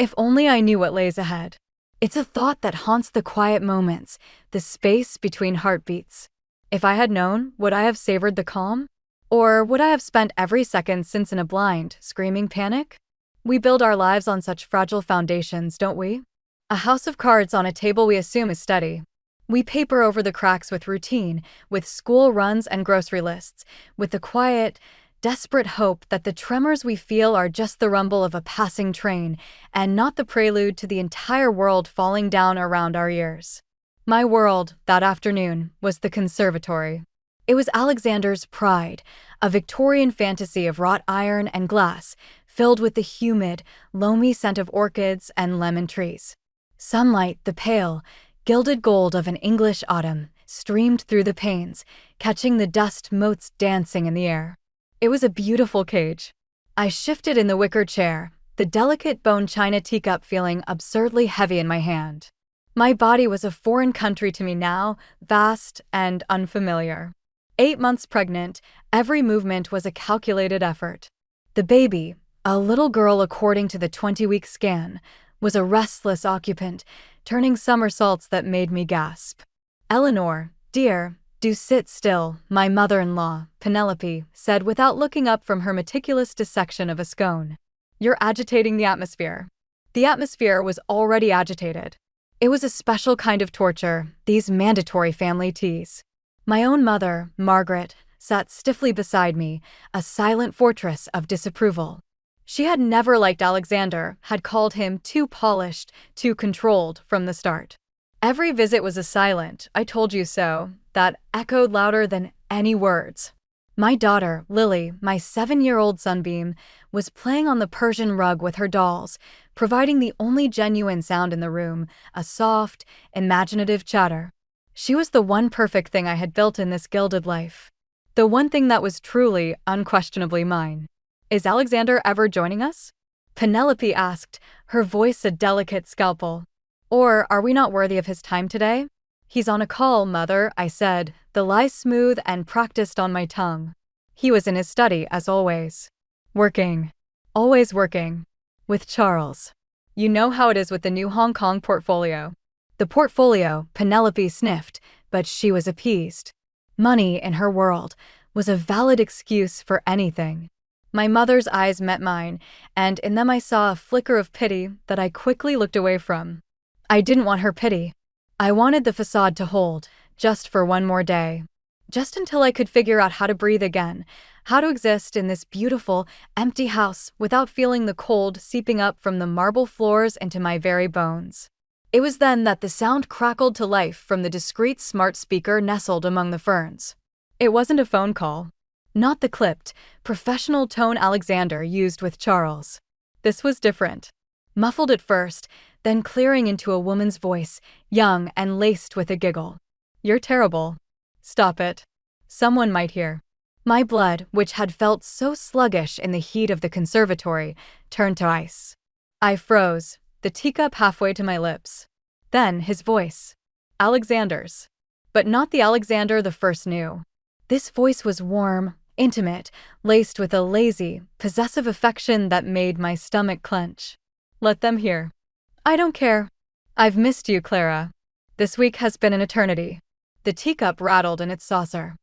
If only I knew what lays ahead. It's a thought that haunts the quiet moments, the space between heartbeats. If I had known, would I have savored the calm? Or would I have spent every second since in a blind, screaming panic? We build our lives on such fragile foundations, don't we? A house of cards on a table we assume is steady. We paper over the cracks with routine, with school runs and grocery lists, with the quiet, desperate hope that the tremors we feel are just the rumble of a passing train and not the prelude to the entire world falling down around our ears. My world, that afternoon, was the conservatory. It was Alexander's pride, a Victorian fantasy of wrought iron and glass, filled with the humid, loamy scent of orchids and lemon trees. Sunlight, the pale, gilded gold of an English autumn, streamed through the panes, catching the dust motes dancing in the air. It was a beautiful cage. I shifted in the wicker chair, the delicate bone china teacup feeling absurdly heavy in my hand. My body was a foreign country to me now, vast and unfamiliar. 8 months pregnant, every movement was a calculated effort. The baby, a little girl according to the 20-week scan, was a restless occupant, turning somersaults that made me gasp. "Eleanor, dear, do sit still," my mother-in-law, Penelope, said without looking up from her meticulous dissection of a scone. "You're agitating the atmosphere." The atmosphere was already agitated. It was a special kind of torture, these mandatory family teas. My own mother, Margaret, sat stiffly beside me, a silent fortress of disapproval. She had never liked Alexander, had called him too polished, too controlled from the start. Every visit was a silent, "I told you so," that echoed louder than any words. My daughter, Lily, my 7-year-old sunbeam, was playing on the Persian rug with her dolls, providing the only genuine sound in the room, a soft, imaginative chatter. She was the one perfect thing I had built in this gilded life. The one thing that was truly, unquestionably mine. "Is Alexander ever joining us?" Penelope asked, her voice a delicate scalpel. "Or are we not worthy of his time today?" "He's on a call, Mother," I said, the lie smooth and practiced on my tongue. He was in his study, as always. Working. Always working. With Charles. "You know how it is with the new Hong Kong portfolio." The portfolio, Penelope sniffed, but she was appeased. Money, in her world, was a valid excuse for anything. My mother's eyes met mine, and in them I saw a flicker of pity that I quickly looked away from. I didn't want her pity. I wanted the facade to hold, just for one more day. Just until I could figure out how to breathe again, how to exist in this beautiful, empty house without feeling the cold seeping up from the marble floors into my very bones. It was then that the sound crackled to life from the discreet smart speaker nestled among the ferns. It wasn't a phone call. Not the clipped, professional tone Alexander used with Charles. This was different. Muffled at first, then clearing into a woman's voice, young and laced with a giggle. "You're terrible. Stop it. Someone might hear." My blood, which had felt so sluggish in the heat of the conservatory, turned to ice. I froze, the teacup halfway to my lips. Then his voice. Alexander's. But not the Alexander the first knew. This voice was warm, intimate, laced with a lazy, possessive affection that made my stomach clench. "Let them hear." "I don't care. I've missed you, Clara. This week has been an eternity." The teacup rattled in its saucer.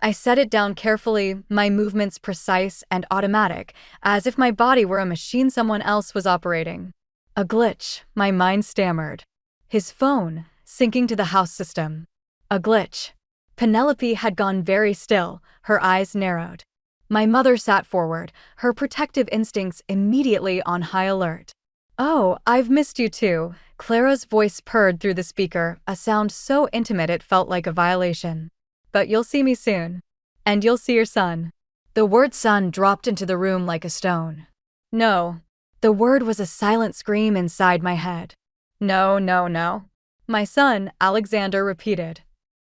I set it down carefully, my movements precise and automatic, as if my body were a machine someone else was operating. A glitch, my mind stammered. His phone, syncing to the house system. A glitch. Penelope had gone very still, her eyes narrowed. My mother sat forward, her protective instincts immediately on high alert. "Oh, I've missed you too," Clara's voice purred through the speaker, a sound so intimate it felt like a violation. "But you'll see me soon. And you'll see your son." The word son dropped into the room like a stone. "No." The word was a silent scream inside my head. "No, no, no." "My son," Alexander repeated.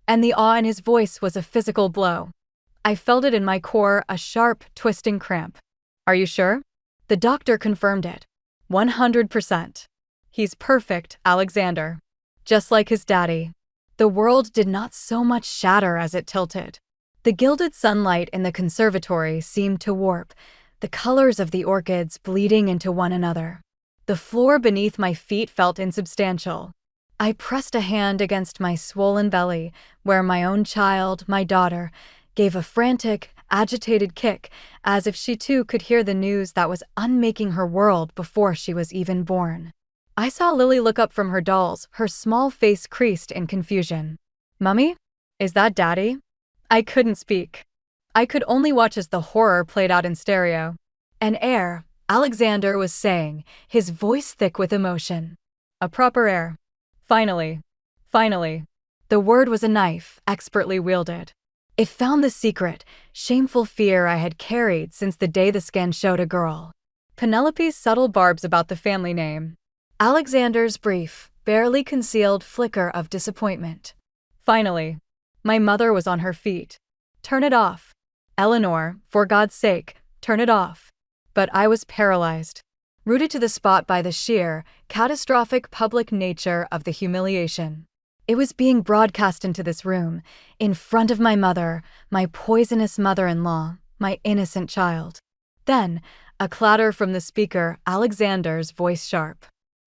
And the awe in his voice was a physical blow. I felt it in my core, a sharp, twisting cramp. "Are you sure?" The doctor confirmed it. 100%. "He's perfect, Alexander. Just like his daddy." The world did not so much shatter as it tilted. The gilded sunlight in the conservatory seemed to warp, the colors of the orchids bleeding into one another. The floor beneath my feet felt insubstantial. I pressed a hand against my swollen belly, where my own child, my daughter, gave a frantic, agitated kick, as if she too could hear the news that was unmaking her world before she was even born. I saw Lily look up from her dolls, her small face creased in confusion. "Mummy? Is that Daddy?" I couldn't speak. I could only watch as the horror played out in stereo. "An heir," Alexander was saying, his voice thick with emotion. "A proper heir. Finally. Finally." The word was a knife, expertly wielded. It found the secret, shameful fear I had carried since the day the scan showed a girl. Penelope's subtle barbs about the family name. Alexander's brief, barely concealed flicker of disappointment. Finally. My mother was on her feet. "Turn it off. Eleanor, for God's sake, turn it off." But I was paralyzed, rooted to the spot by the sheer, catastrophic public nature of the humiliation. It was being broadcast into this room, in front of my mother, my poisonous mother-in-law, my innocent child. Then, a clatter from the speaker, Alexander's voice sharp.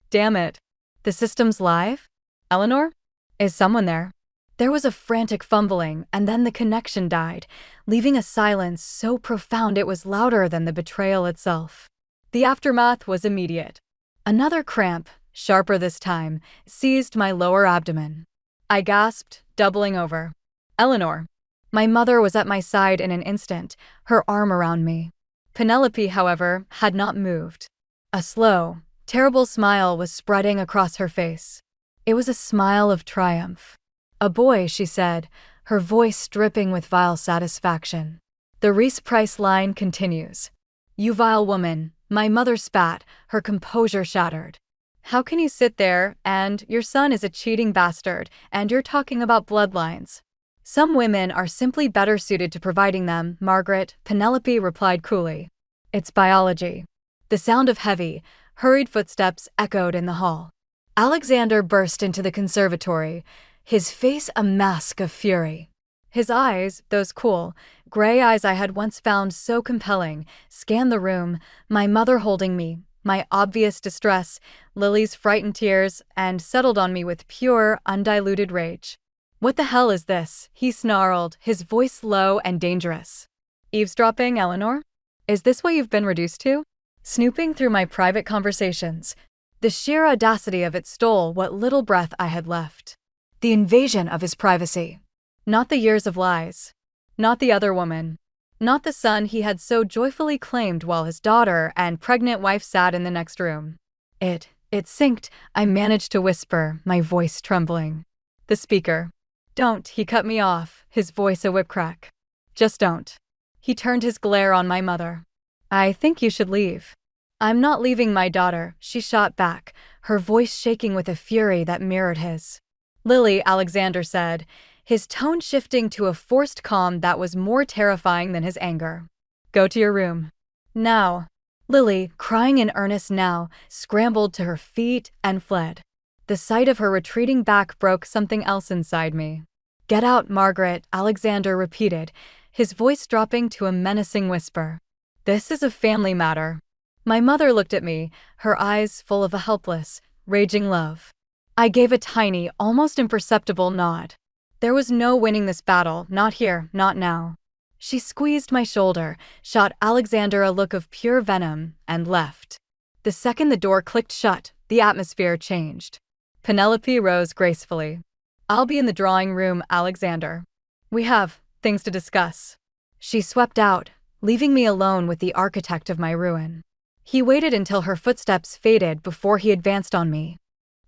"Damn it. The system's live? Eleanor? Is someone there?" There was a frantic fumbling, and then the connection died, leaving a silence so profound it was louder than the betrayal itself. The aftermath was immediate. Another cramp, sharper this time, seized my lower abdomen. I gasped, doubling over. "Eleanor." My mother was at my side in an instant, her arm around me. Penelope, however, had not moved. A slow, terrible smile was spreading across her face. It was a smile of triumph. "A boy," she said, her voice dripping with vile satisfaction. The Reese Price line continues. "You vile woman," my mother spat, her composure shattered. "How can you sit there, and your son is a cheating bastard, and you're talking about bloodlines?" "Some women are simply better suited to providing them, Margaret," Penelope replied coolly. "It's biology." The sound of heavy, hurried footsteps echoed in the hall. Alexander burst into the conservatory, his face a mask of fury. His eyes, those cool, gray eyes I had once found so compelling, scanned the room, my mother holding me, my obvious distress, Lily's frightened tears, and settled on me with pure, undiluted rage. "What the hell is this?" he snarled, his voice low and dangerous. "Eavesdropping, Eleanor? Is this what you've been reduced to? Snooping through my private conversations?" The sheer audacity of it stole what little breath I had left. The invasion of his privacy. Not the years of lies. Not the other woman. Not the son he had so joyfully claimed while his daughter and pregnant wife sat in the next room. It synced, I managed to whisper, my voice trembling. The speaker. "Don't," he cut me off, his voice a whipcrack. "Just don't." He turned his glare on my mother. "I think you should leave." "I'm not leaving my daughter," she shot back, her voice shaking with a fury that mirrored his. "Lily," Alexander said, his tone shifting to a forced calm that was more terrifying than his anger. "Go to your room. Now." Lily, crying in earnest now, scrambled to her feet and fled. The sight of her retreating back broke something else inside me. "Get out, Margaret," Alexander repeated, his voice dropping to a menacing whisper. "This is a family matter." My mother looked at me, her eyes full of a helpless, raging love. I gave a tiny, almost imperceptible nod. There was no winning this battle, not here, not now. She squeezed my shoulder, shot Alexander a look of pure venom, and left. The second the door clicked shut, the atmosphere changed. Penelope rose gracefully. "I'll be in the drawing room, Alexander. We have things to discuss." She swept out, leaving me alone with the architect of my ruin. He waited until her footsteps faded before he advanced on me.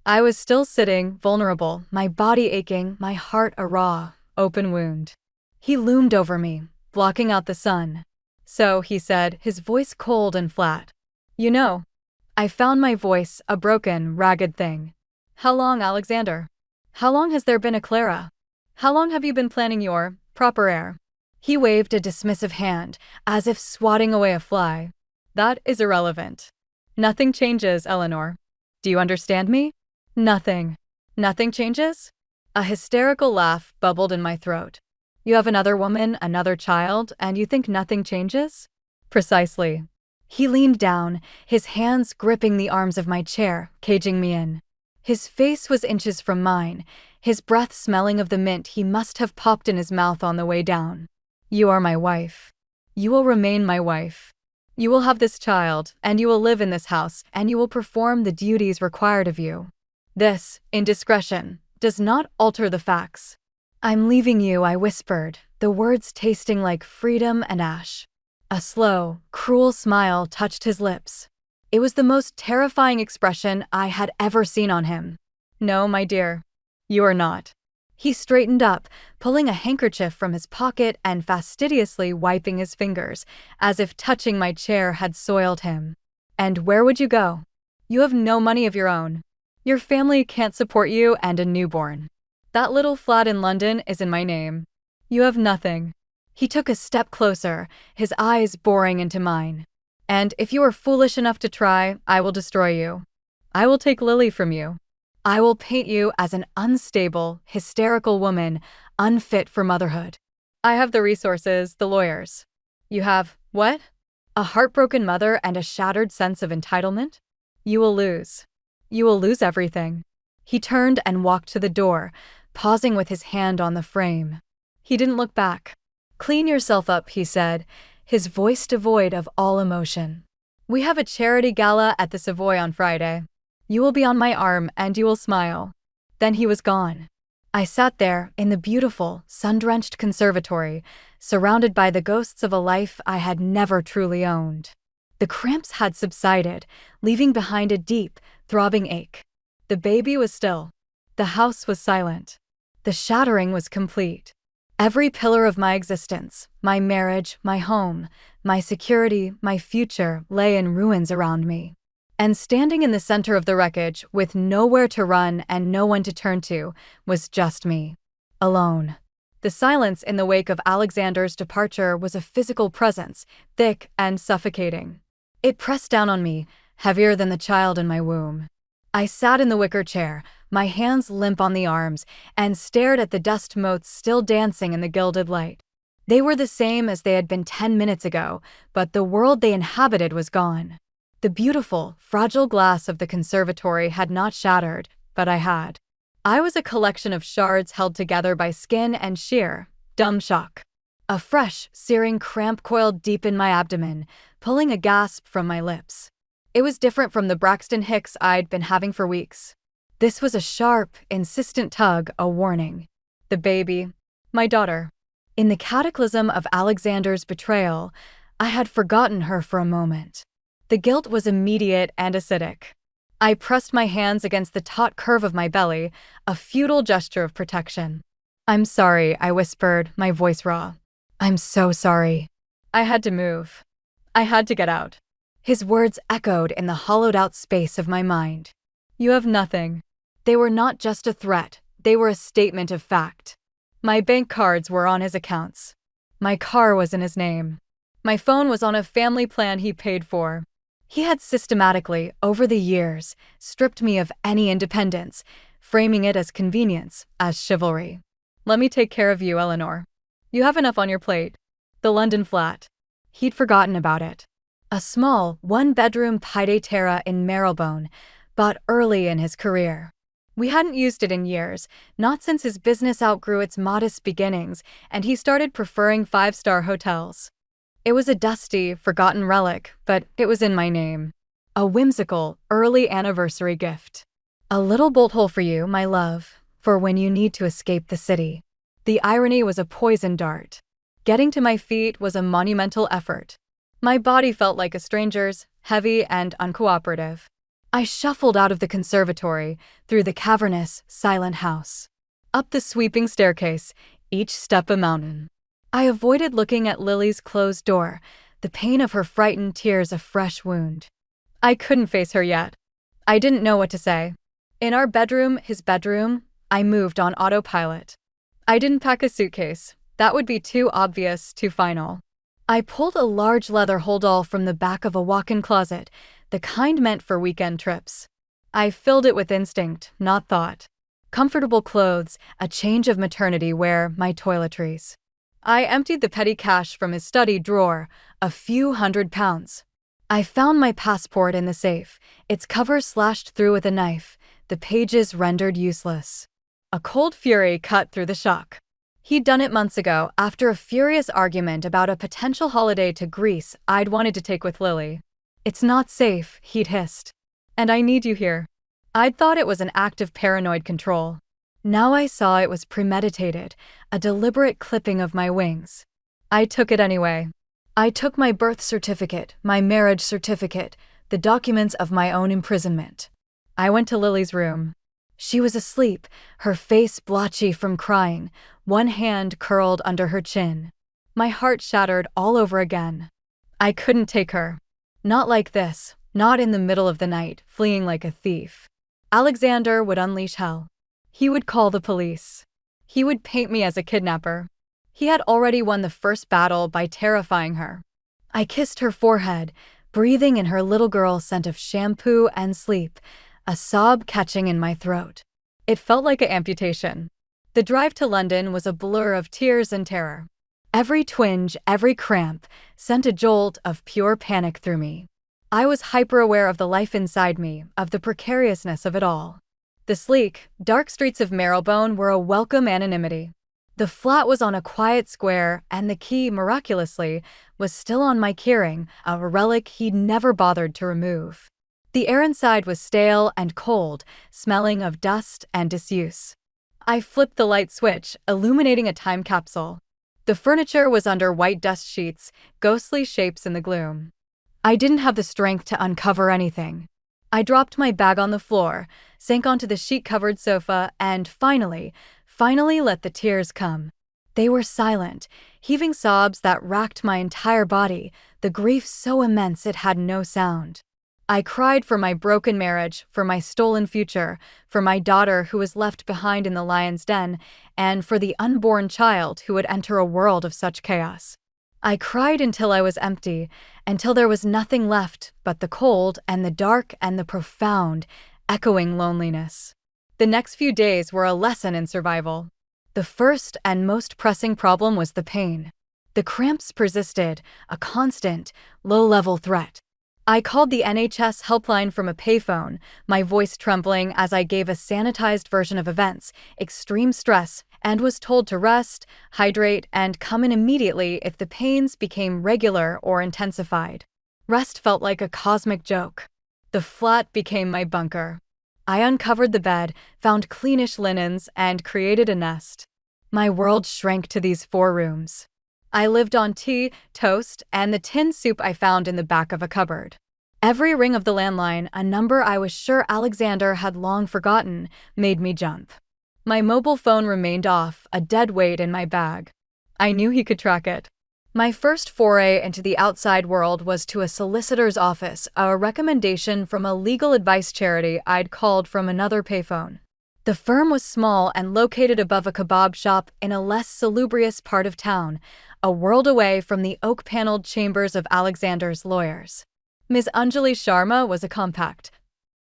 I was still sitting, vulnerable, my body aching, my heart a raw, open wound. He loomed over me, blocking out the sun. "So," he said, his voice cold and flat. "You know." I found my voice, a broken, ragged thing. "How long, Alexander? How long has there been a Clara? How long have you been planning your proper heir?" He waved a dismissive hand, as if swatting away a fly. "That is irrelevant. Nothing changes, Eleanor. Do you understand me? Nothing. Nothing changes?" A hysterical laugh bubbled in my throat. "You have another woman, another child, and you think nothing changes?" "Precisely." He leaned down, his hands gripping the arms of my chair, caging me in. His face was inches from mine, his breath smelling of the mint he must have popped in his mouth on the way down. "You are my wife. You will remain my wife. You will have this child, and you will live in this house, and you will perform the duties required of you. This, indiscretion, does not alter the facts." "I'm leaving you," I whispered, the words tasting like freedom and ash. A slow, cruel smile touched his lips. It was the most terrifying expression I had ever seen on him. "No, my dear, you are not." He straightened up, pulling a handkerchief from his pocket and fastidiously wiping his fingers, as if touching my chair had soiled him. "And where would you go? You have no money of your own. Your family can't support you and a newborn. That little flat in London is in my name. You have nothing." He took a step closer, his eyes boring into mine. "And if you are foolish enough to try, I will destroy you. I will take Lily from you. I will paint you as an unstable, hysterical woman, unfit for motherhood. I have the resources, the lawyers. You have, what? A heartbroken mother and a shattered sense of entitlement? You will lose. You will lose everything." He turned and walked to the door, pausing with his hand on the frame. He didn't look back. "Clean yourself up," he said, his voice devoid of all emotion. "We have a charity gala at the Savoy on Friday. You will be on my arm and you will smile." Then he was gone. I sat there in the beautiful, sun-drenched conservatory, surrounded by the ghosts of a life I had never truly owned. The cramps had subsided, leaving behind a deep, throbbing ache. The baby was still. The house was silent. The shattering was complete. Every pillar of my existence, my marriage, my home, my security, my future, lay in ruins around me. And standing in the center of the wreckage, with nowhere to run and no one to turn to, was just me. Alone. The silence in the wake of Alexander's departure was a physical presence, thick and suffocating. It pressed down on me, heavier than the child in my womb. I sat in the wicker chair, my hands limp on the arms, and stared at the dust motes still dancing in the gilded light. They were the same as they had been 10 minutes ago, but the world they inhabited was gone. The beautiful, fragile glass of the conservatory had not shattered, but I had. I was a collection of shards held together by skin and sheer, dumb shock. A fresh, searing cramp coiled deep in my abdomen, pulling a gasp from my lips. It was different from the Braxton Hicks I'd been having for weeks. This was a sharp, insistent tug, a warning. The baby. My daughter. In the cataclysm of Alexander's betrayal, I had forgotten her for a moment. The guilt was immediate and acidic. I pressed my hands against the taut curve of my belly, a futile gesture of protection. "I'm sorry," I whispered, my voice raw. "I'm so sorry." I had to move. I had to get out. His words echoed in the hollowed-out space of my mind. "You have nothing." They were not just a threat, they were a statement of fact. My bank cards were on his accounts. My car was in his name. My phone was on a family plan he paid for. He had systematically, over the years, stripped me of any independence, framing it as convenience, as chivalry. "Let me take care of you, Eleanor. You have enough on your plate." The London flat. He'd forgotten about it. A small, one-bedroom pied-à-terre in Marylebone, bought early in his career. We hadn't used it in years, not since his business outgrew its modest beginnings and he started preferring five-star hotels. It was a dusty, forgotten relic, but it was in my name. A whimsical, early anniversary gift. "A little bolt hole for you, my love, for when you need to escape the city." The irony was a poison dart. Getting to my feet was a monumental effort. My body felt like a stranger's, heavy and uncooperative. I shuffled out of the conservatory, through the cavernous, silent house. Up the sweeping staircase, each step a mountain. I avoided looking at Lily's closed door, the pain of her frightened tears a fresh wound. I couldn't face her yet. I didn't know what to say. In our bedroom, his bedroom, I moved on autopilot. I didn't pack a suitcase. That would be too obvious, too final. I pulled a large leather hold-all from the back of a walk-in closet, the kind meant for weekend trips. I filled it with instinct, not thought. Comfortable clothes, a change of maternity wear, my toiletries. I emptied the petty cash from his study drawer, a few £100. I found my passport in the safe, its cover slashed through with a knife, the pages rendered useless. A cold fury cut through the shock. He'd done it months ago, after a furious argument about a potential holiday to Greece I'd wanted to take with Lily. "It's not safe," he'd hissed. "And I need you here." I'd thought it was an act of paranoid control. Now I saw it was premeditated, a deliberate clipping of my wings. I took it anyway. I took my birth certificate, my marriage certificate, the documents of my own imprisonment. I went to Lily's room. She was asleep, her face blotchy from crying, one hand curled under her chin. My heart shattered all over again. I couldn't take her. Not like this, not in the middle of the night, fleeing like a thief. Alexander would unleash hell. He would call the police. He would paint me as a kidnapper. He had already won the first battle by terrifying her. I kissed her forehead, breathing in her little girl scent of shampoo and sleep, a sob catching in my throat. It felt like an amputation. The drive to London was a blur of tears and terror. Every twinge, every cramp, sent a jolt of pure panic through me. I was hyper-aware of the life inside me, of the precariousness of it all. The sleek, dark streets of Marylebone were a welcome anonymity. The flat was on a quiet square, and the key, miraculously, was still on my keyring, a relic he'd never bothered to remove. The air inside was stale and cold, smelling of dust and disuse. I flipped the light switch, illuminating a time capsule. The furniture was under white dust sheets, ghostly shapes in the gloom. I didn't have the strength to uncover anything. I dropped my bag on the floor, sank onto the sheet-covered sofa, and finally let the tears come. They were silent, heaving sobs that racked my entire body, the grief so immense it had no sound. I cried for my broken marriage, for my stolen future, for my daughter who was left behind in the lion's den, and for the unborn child who would enter a world of such chaos. I cried until I was empty, until there was nothing left but the cold and the dark and the profound, echoing loneliness. The next few days were a lesson in survival. The first and most pressing problem was the pain. The cramps persisted, a constant, low-level threat. I called the NHS helpline from a payphone, my voice trembling as I gave a sanitized version of events, extreme stress, and was told to rest, hydrate, and come in immediately if the pains became regular or intensified. Rest felt like a cosmic joke. The flat became my bunker. I uncovered the bed, found cleanish linens, and created a nest. My world shrank to these 4 rooms. I lived on tea, toast, and the tin soup I found in the back of a cupboard. Every ring of the landline, a number I was sure Alexander had long forgotten, made me jump. My mobile phone remained off, a dead weight in my bag. I knew he could track it. My first foray into the outside world was to a solicitor's office, a recommendation from a legal advice charity I'd called from another payphone. The firm was small and located above a kebab shop in a less salubrious part of town, a world away from the oak-paneled chambers of Alexander's lawyers. Ms. Anjali Sharma was a compact,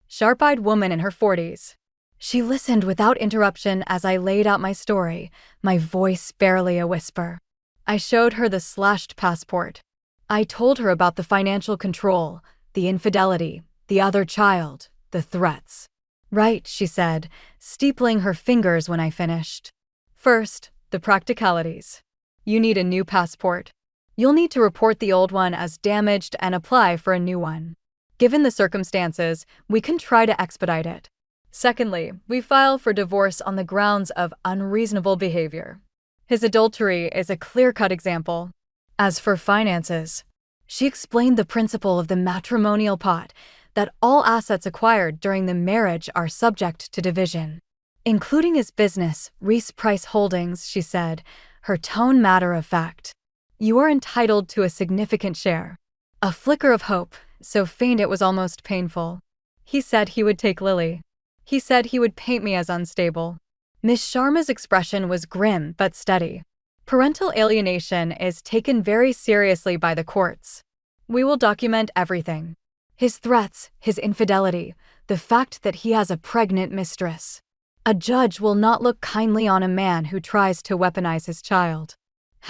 sharp-eyed woman in her 40s. She listened without interruption as I laid out my story, my voice barely a whisper. I showed her the slashed passport. I told her about the financial control, the infidelity, the other child, the threats. "Right," she said, steepling her fingers when I finished. "First, the practicalities. You need a new passport. You'll need to report the old one as damaged and apply for a new one. Given the circumstances, we can try to expedite it. Secondly, we file for divorce on the grounds of unreasonable behavior. His adultery is a clear-cut example. As for finances," she explained the principle of the matrimonial pot, that all assets acquired during the marriage are subject to division. "Including his business, Reese Price Holdings," she said, her tone matter-of-fact. "You are entitled to a significant share." A flicker of hope, so faint it was almost painful. He said he would take Lily. He said he would paint me as unstable. Miss Sharma's expression was grim but steady. "Parental alienation is taken very seriously by the courts. We will document everything. His threats, his infidelity, the fact that he has a pregnant mistress. A judge will not look kindly on a man who tries to weaponize his child.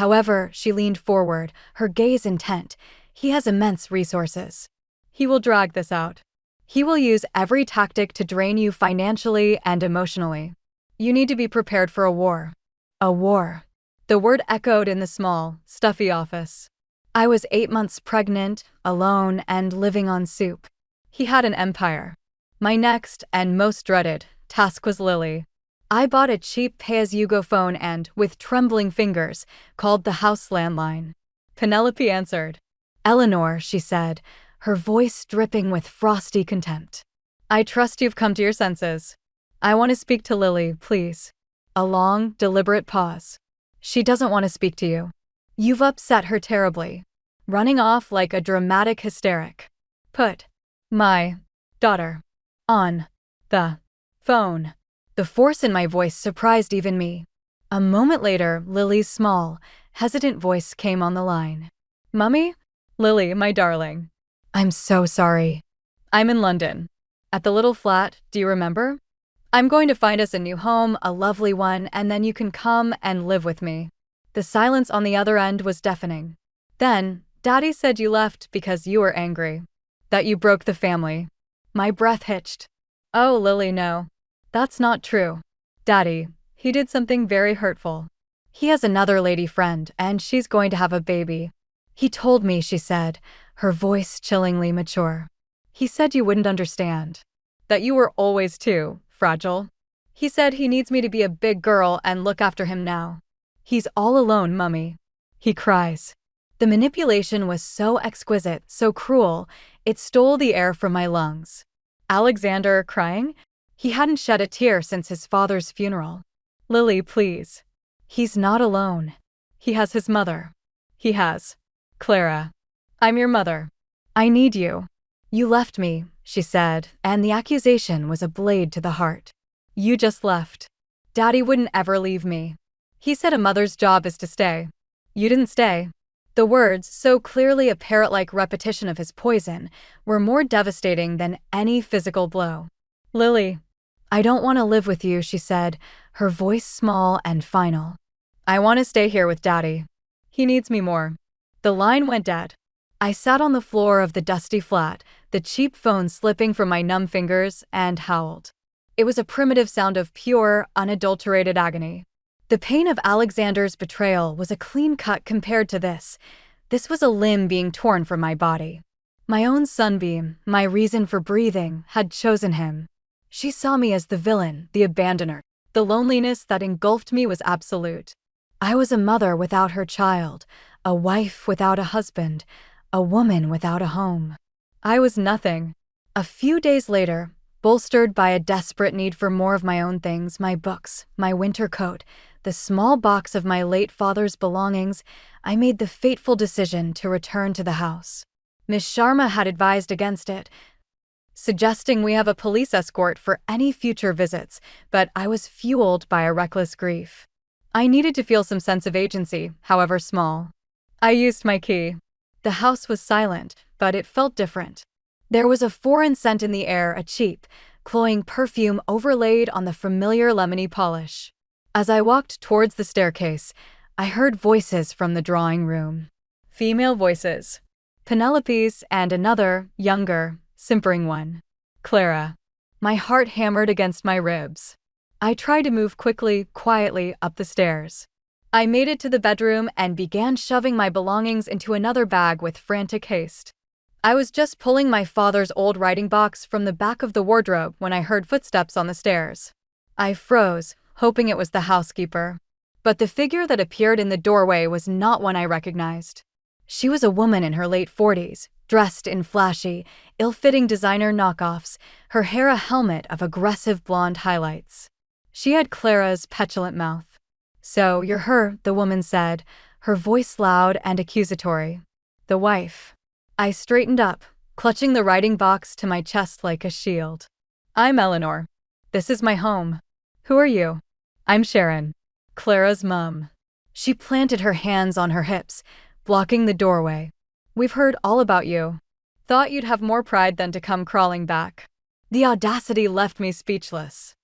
However," she leaned forward, her gaze intent, "he has immense resources. He will drag this out. He will use every tactic to drain you financially and emotionally. You need to be prepared for a war. A war. The word echoed in the small, stuffy office. I was 8 months pregnant, alone, and living on soup. He had an empire. My next, and most dreaded, task was Lily. I bought a cheap pay-as-you-go phone and, with trembling fingers, called the house landline. Penelope answered. "Eleanor," she said, her voice dripping with frosty contempt. "I trust you've come to your senses. I want to speak to Lily, please." A long, deliberate pause. "She doesn't want to speak to you. You've upset her terribly. Running off like a dramatic hysteric. Put my daughter on the phone." The force in my voice surprised even me. A moment later, Lily's small, hesitant voice came on the line. "Mummy? Lily, my darling. I'm so sorry. I'm in London. At the little flat, do you remember? I'm going to find us a new home, a lovely one, and then you can come and live with me." The silence on the other end was deafening. "Then, Daddy said you left because you were angry. That you broke the family." My breath hitched. "Oh, Lily, no. That's not true. Daddy, he did something very hurtful. He has another lady friend, and she's going to have a baby. He told me," she said, her voice chillingly mature. "He said you wouldn't understand. That you were always too fragile. He said he needs me to be a big girl and look after him now. He's all alone, Mummy. He cries." The manipulation was so exquisite, so cruel, it stole the air from my lungs. Alexander crying? He hadn't shed a tear since his father's funeral. "Lily, please. He's not alone. He has his mother. He has Clara. I'm your mother. I need you. You left me," she said, and the accusation was a blade to the heart. "You just left. Daddy wouldn't ever leave me. He said a mother's job is to stay. You didn't stay." The words, so clearly a parrot-like repetition of his poison, were more devastating than any physical blow. "Lily, I don't want to live with you," she said, her voice small and final. "I want to stay here with Daddy. He needs me more." The line went dead. I sat on the floor of the dusty flat, the cheap phone slipping from my numb fingers, and howled. It was a primitive sound of pure, unadulterated agony. The pain of Alexander's betrayal was a clean cut compared to this. This was a limb being torn from my body. My own sunbeam, my reason for breathing, had chosen him. She saw me as the villain, the abandoner. The loneliness that engulfed me was absolute. I was a mother without her child, a wife without a husband, a woman without a home. I was nothing. A few days later, bolstered by a desperate need for more of my own things, my books, my winter coat, the small box of my late father's belongings, I made the fateful decision to return to the house. Miss Sharma had advised against it, suggesting we have a police escort for any future visits, but I was fueled by a reckless grief. I needed to feel some sense of agency, however small. I used my key. The house was silent, but it felt different. There was a foreign scent in the air, a cheap, cloying perfume overlaid on the familiar lemony polish. As I walked towards the staircase, I heard voices from the drawing room. Female voices. Penelope's and another, younger, simpering one. Clara. My heart hammered against my ribs. I tried to move quickly, quietly up the stairs. I made it to the bedroom and began shoving my belongings into another bag with frantic haste. I was just pulling my father's old writing box from the back of the wardrobe when I heard footsteps on the stairs. I froze, hoping it was the housekeeper. But the figure that appeared in the doorway was not one I recognized. She was a woman in her late 40s, dressed in flashy, ill-fitting designer knockoffs, her hair a helmet of aggressive blonde highlights. She had Clara's petulant mouth. "So, you're her," the woman said, her voice loud and accusatory. "The wife." I straightened up, clutching the writing box to my chest like a shield. "I'm Eleanor. This is my home. Who are you?" "I'm Sharon. Clara's mum." She planted her hands on her hips, blocking the doorway. "We've heard all about you. Thought you'd have more pride than to come crawling back." The audacity left me speechless.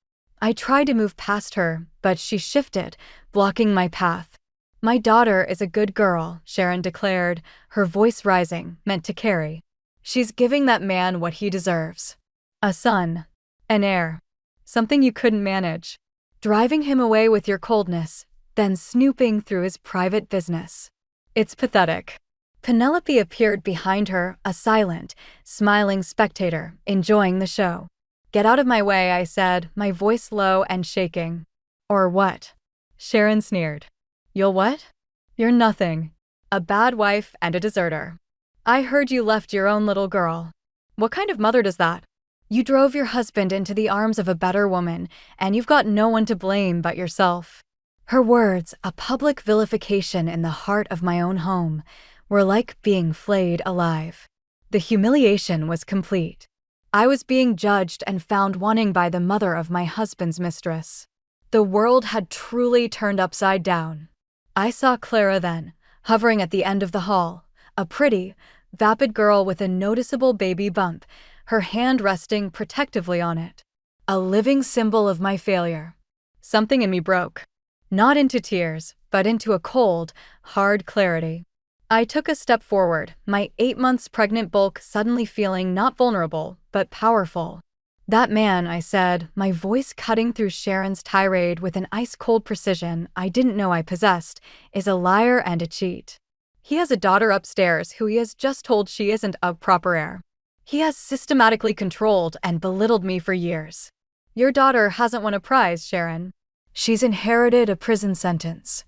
I tried to move past her, but she shifted, blocking my path. "My daughter is a good girl," Sharon declared, her voice rising, meant to carry. She's giving that man what he deserves. A son. An heir. Something you couldn't manage. Driving him away with your coldness, then snooping through his private business. It's pathetic. Penelope appeared behind her, a silent, smiling spectator, enjoying the show. "Get out of my way," I said, my voice low and shaking. "Or what?" Sharon sneered. "You'll what?" "You're nothing. A bad wife and a deserter. I heard you left your own little girl. What kind of mother does that? You drove your husband into the arms of a better woman, and you've got no one to blame but yourself." Her words, a public vilification in the heart of my own home, were like being flayed alive. The humiliation was complete. I was being judged and found wanting by the mother of my husband's mistress. The world had truly turned upside down. I saw Clara then, hovering at the end of the hall, a pretty, vapid girl with a noticeable baby bump, her hand resting protectively on it. A living symbol of my failure. Something in me broke. Not into tears, but into a cold, hard clarity. I took a step forward, my 8 months pregnant bulk suddenly feeling not vulnerable, but powerful. "That man," I said, my voice cutting through Sharon's tirade with an ice-cold precision I didn't know I possessed, "is a liar and a cheat. He has a daughter upstairs who he has just told she isn't of proper heir. He has systematically controlled and belittled me for years. Your daughter hasn't won a prize, Sharon. She's inherited a prison sentence.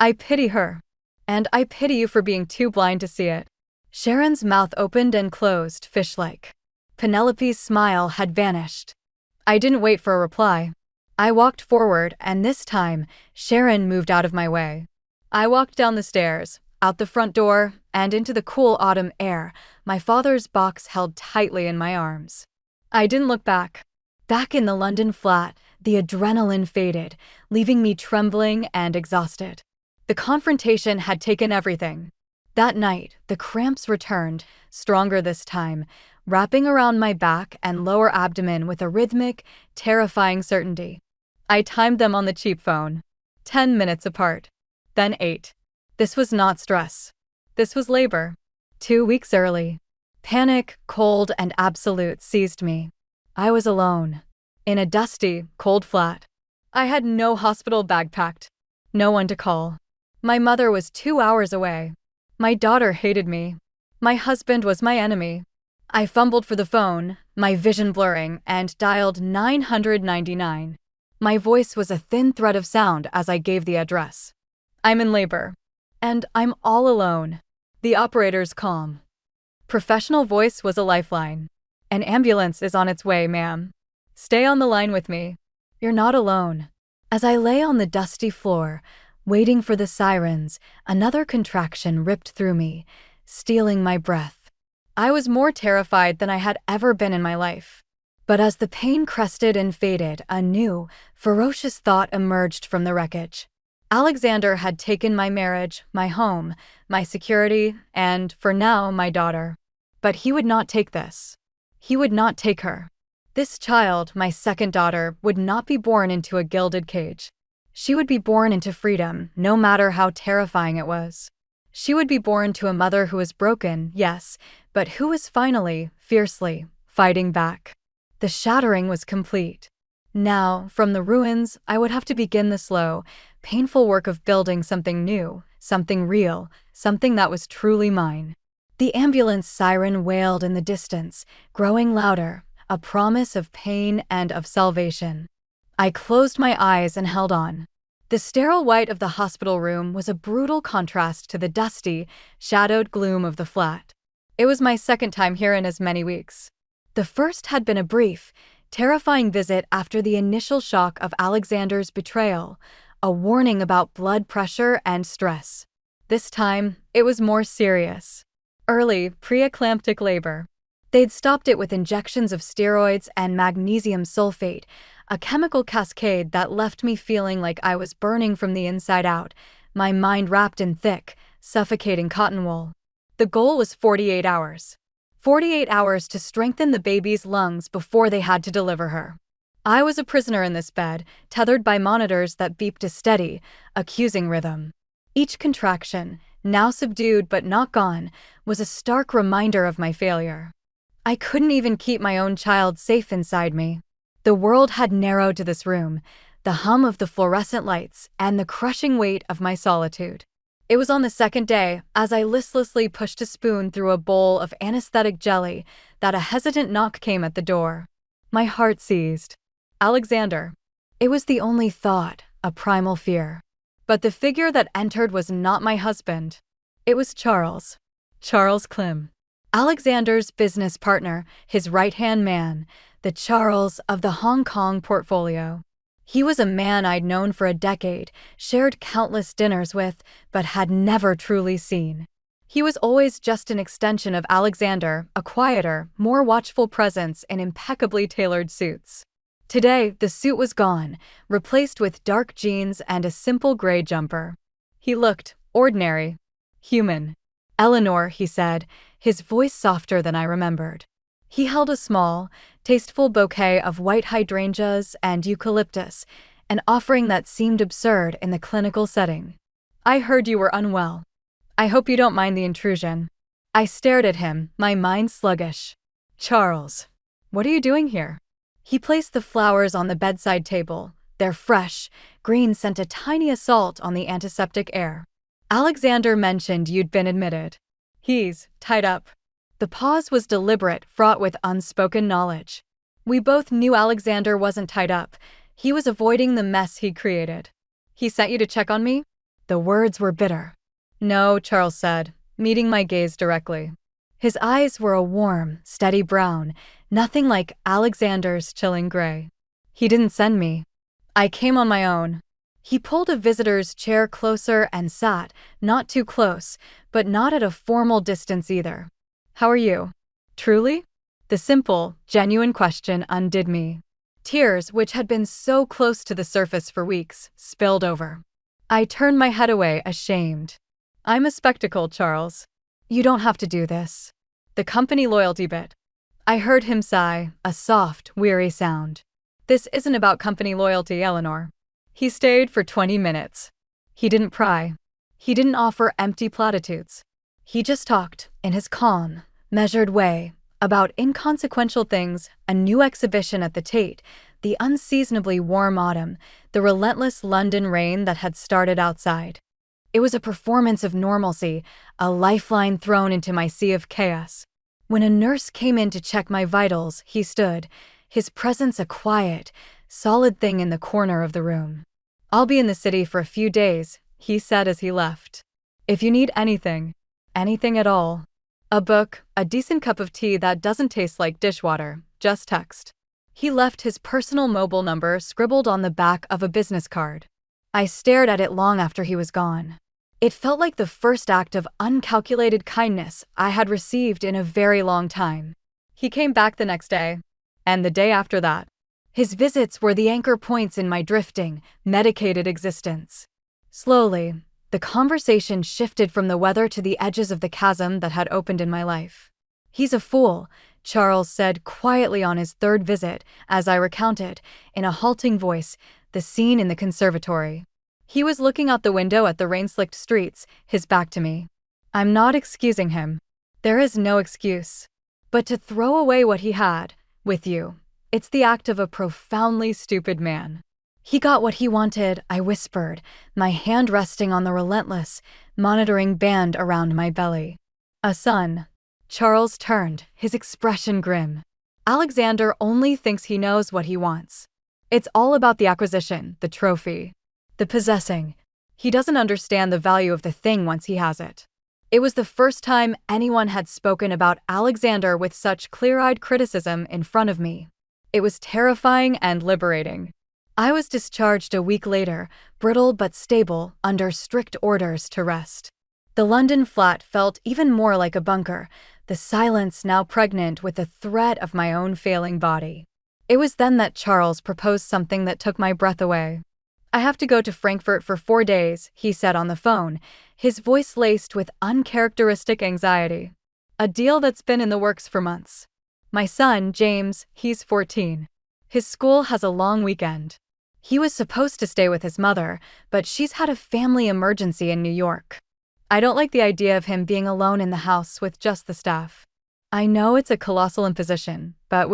I pity her. And I pity you for being too blind to see it." Sharon's mouth opened and closed, fish-like. Penelope's smile had vanished. I didn't wait for a reply. I walked forward, and this time, Sharon moved out of my way. I walked down the stairs, out the front door, and into the cool autumn air, my father's box held tightly in my arms. I didn't look back. Back in the London flat, the adrenaline faded, leaving me trembling and exhausted. The confrontation had taken everything. That night, the cramps returned, stronger this time, wrapping around my back and lower abdomen with a rhythmic, terrifying certainty. I timed them on the cheap phone. 10 minutes apart. Then 8. This was not stress. This was labor. 2 weeks early. Panic, cold, and absolute seized me. I was alone. In a dusty, cold flat. I had no hospital bag packed. No one to call. My mother was 2 hours away. My daughter hated me. My husband was my enemy. I fumbled for the phone, my vision blurring, and dialed 999. My voice was a thin thread of sound as I gave the address. "I'm in labor. And I'm all alone." The operator's calm, professional voice was a lifeline. "An ambulance is on its way, ma'am. Stay on the line with me. You're not alone." As I lay on the dusty floor, waiting for the sirens, another contraction ripped through me, stealing my breath. I was more terrified than I had ever been in my life. But as the pain crested and faded, a new, ferocious thought emerged from the wreckage. Alexander had taken my marriage, my home, my security, and, for now, my daughter. But he would not take this. He would not take her. This child, my second daughter, would not be born into a gilded cage. She would be born into freedom, no matter how terrifying it was. She would be born to a mother who was broken, yes, but who was finally, fiercely, fighting back. The shattering was complete. Now, from the ruins, I would have to begin the slow, painful work of building something new, something real, something that was truly mine. The ambulance siren wailed in the distance, growing louder, a promise of pain and of salvation. I closed my eyes and held on. The sterile white of the hospital room was a brutal contrast to the dusty, shadowed gloom of the flat. It was my second time here in as many weeks. The first had been a brief, terrifying visit after the initial shock of Alexander's betrayal, a warning about blood pressure and stress. This time, it was more serious. Early, preeclamptic labor. They'd stopped it with injections of steroids and magnesium sulfate, a chemical cascade that left me feeling like I was burning from the inside out, my mind wrapped in thick, suffocating cotton wool. The goal was 48 hours. 48 hours to strengthen the baby's lungs before they had to deliver her. I was a prisoner in this bed, tethered by monitors that beeped a steady, accusing rhythm. Each contraction, now subdued but not gone, was a stark reminder of my failure. I couldn't even keep my own child safe inside me. The world had narrowed to this room, the hum of the fluorescent lights, and the crushing weight of my solitude. It was on the second day, as I listlessly pushed a spoon through a bowl of anesthetic jelly, that a hesitant knock came at the door. My heart seized. Alexander. It was the only thought, a primal fear. But the figure that entered was not my husband. It was Charles. Charles Klim. Alexander's business partner, his right-hand man, the Charles of the Hong Kong portfolio. He was a man I'd known for a decade, shared countless dinners with, but had never truly seen. He was always just an extension of Alexander, a quieter, more watchful presence in impeccably tailored suits. Today, the suit was gone, replaced with dark jeans and a simple gray jumper. He looked ordinary. Human. Eleanor, he said, his voice softer than I remembered. He held a small, tasteful bouquet of white hydrangeas and eucalyptus, an offering that seemed absurd in the clinical setting. I heard you were unwell. I hope you don't mind the intrusion. I stared at him, my mind sluggish. Charles, what are you doing here? He placed the flowers on the bedside table. Their fresh, green sent a tiny assault on the antiseptic air. Alexander mentioned you'd been admitted. He's tied up. The pause was deliberate, fraught with unspoken knowledge. We both knew Alexander wasn't tied up. He was avoiding the mess he'd created. He sent you to check on me? The words were bitter. No, Charles said, meeting my gaze directly. His eyes were a warm, steady brown, nothing like Alexander's chilling gray. He didn't send me. I came on my own. He pulled a visitor's chair closer and sat, not too close, but not at a formal distance either. How are you? Truly? The simple, genuine question undid me. Tears, which had been so close to the surface for weeks, spilled over. I turned my head away, ashamed. I'm a spectacle, Charles. You don't have to do this. The company loyalty bit. I heard him sigh, a soft, weary sound. This isn't about company loyalty, Eleanor. He stayed for 20 minutes. He didn't pry. He didn't offer empty platitudes. He just talked, in his calm, measured way, about inconsequential things, a new exhibition at the Tate, the unseasonably warm autumn, the relentless London rain that had started outside. It was a performance of normalcy, a lifeline thrown into my sea of chaos. When a nurse came in to check my vitals, he stood, his presence a quiet, solid thing in the corner of the room. I'll be in the city for a few days, he said as he left. If you need anything at all, a book, a decent cup of tea that doesn't taste like dishwater, just text. He left his personal mobile number scribbled on the back of a business card. I stared at it long after he was gone. It felt like the first act of uncalculated kindness I had received in a very long time. He came back the next day, and the day after that. His visits were the anchor points in my drifting, medicated existence. Slowly, the conversation shifted from the weather to the edges of the chasm that had opened in my life. He's a fool, Charles said quietly on his third visit, as I recounted, in a halting voice, the scene in the conservatory. He was looking out the window at the rain-slicked streets, his back to me. I'm not excusing him. There is no excuse. But to throw away what he had, with you, it's the act of a profoundly stupid man. He got what he wanted, I whispered, my hand resting on the relentless, monitoring band around my belly. A son. Charles turned, his expression grim. Alexander only thinks he knows what he wants. It's all about the acquisition, the trophy, the possessing. He doesn't understand the value of the thing once he has it. It was the first time anyone had spoken about Alexander with such clear-eyed criticism in front of me. It was terrifying and liberating. I was discharged a week later, brittle but stable, under strict orders to rest. The London flat felt even more like a bunker, the silence now pregnant with the threat of my own failing body. It was then that Charles proposed something that took my breath away. I have to go to Frankfurt for 4 days, he said on the phone, his voice laced with uncharacteristic anxiety. A deal that's been in the works for months. My son, James, he's 14. His school has a long weekend. He was supposed to stay with his mother, but she's had a family emergency in New York. I don't like the idea of him being alone in the house with just the staff. I know it's a colossal imposition, but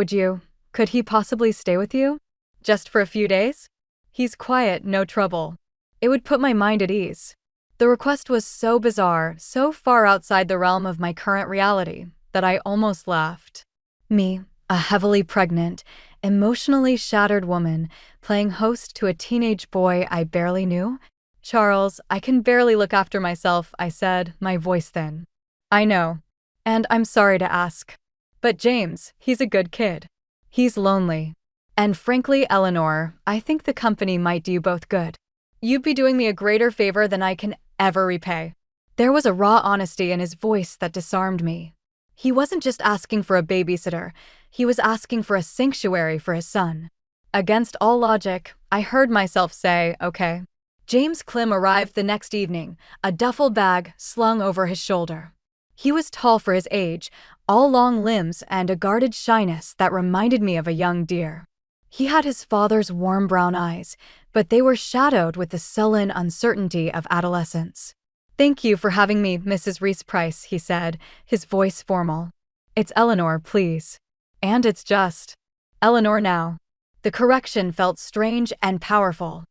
could he possibly stay with you? Just for a few days? He's quiet, no trouble. It would put my mind at ease. The request was so bizarre, so far outside the realm of my current reality, that I almost laughed. Me, a heavily pregnant, emotionally shattered woman, playing host to a teenage boy I barely knew? Charles, I can barely look after myself, I said, my voice thin. I know. And I'm sorry to ask. But James, he's a good kid. He's lonely. And frankly, Eleanor, I think the company might do you both good. You'd be doing me a greater favor than I can ever repay. There was a raw honesty in his voice that disarmed me. He wasn't just asking for a babysitter, he was asking for a sanctuary for his son. Against all logic, I heard myself say, okay. James Clem arrived the next evening, a duffel bag slung over his shoulder. He was tall for his age, all long limbs and a guarded shyness that reminded me of a young deer. He had his father's warm brown eyes, but they were shadowed with the sullen uncertainty of adolescence. Thank you for having me, Mrs. Reese-Price, he said, his voice formal. It's Eleanor, please. And it's just Eleanor now. The correction felt strange and powerful.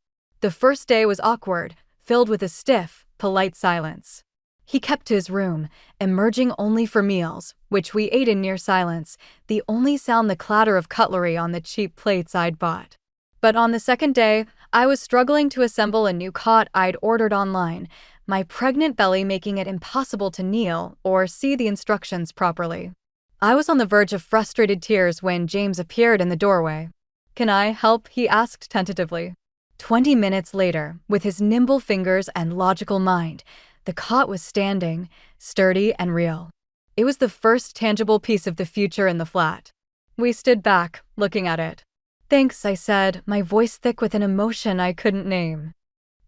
The first day was awkward, filled with a stiff, polite silence. He kept to his room, emerging only for meals, which we ate in near silence, the only sound the clatter of cutlery on the cheap plates I'd bought. But on the second day, I was struggling to assemble a new cot I'd ordered online, my pregnant belly making it impossible to kneel or see the instructions properly. I was on the verge of frustrated tears when James appeared in the doorway. Can I help? He asked tentatively. 20 minutes later, with his nimble fingers and logical mind, the cot was standing, sturdy and real. It was the first tangible piece of the future in the flat. We stood back, looking at it. Thanks, I said, my voice thick with an emotion I couldn't name.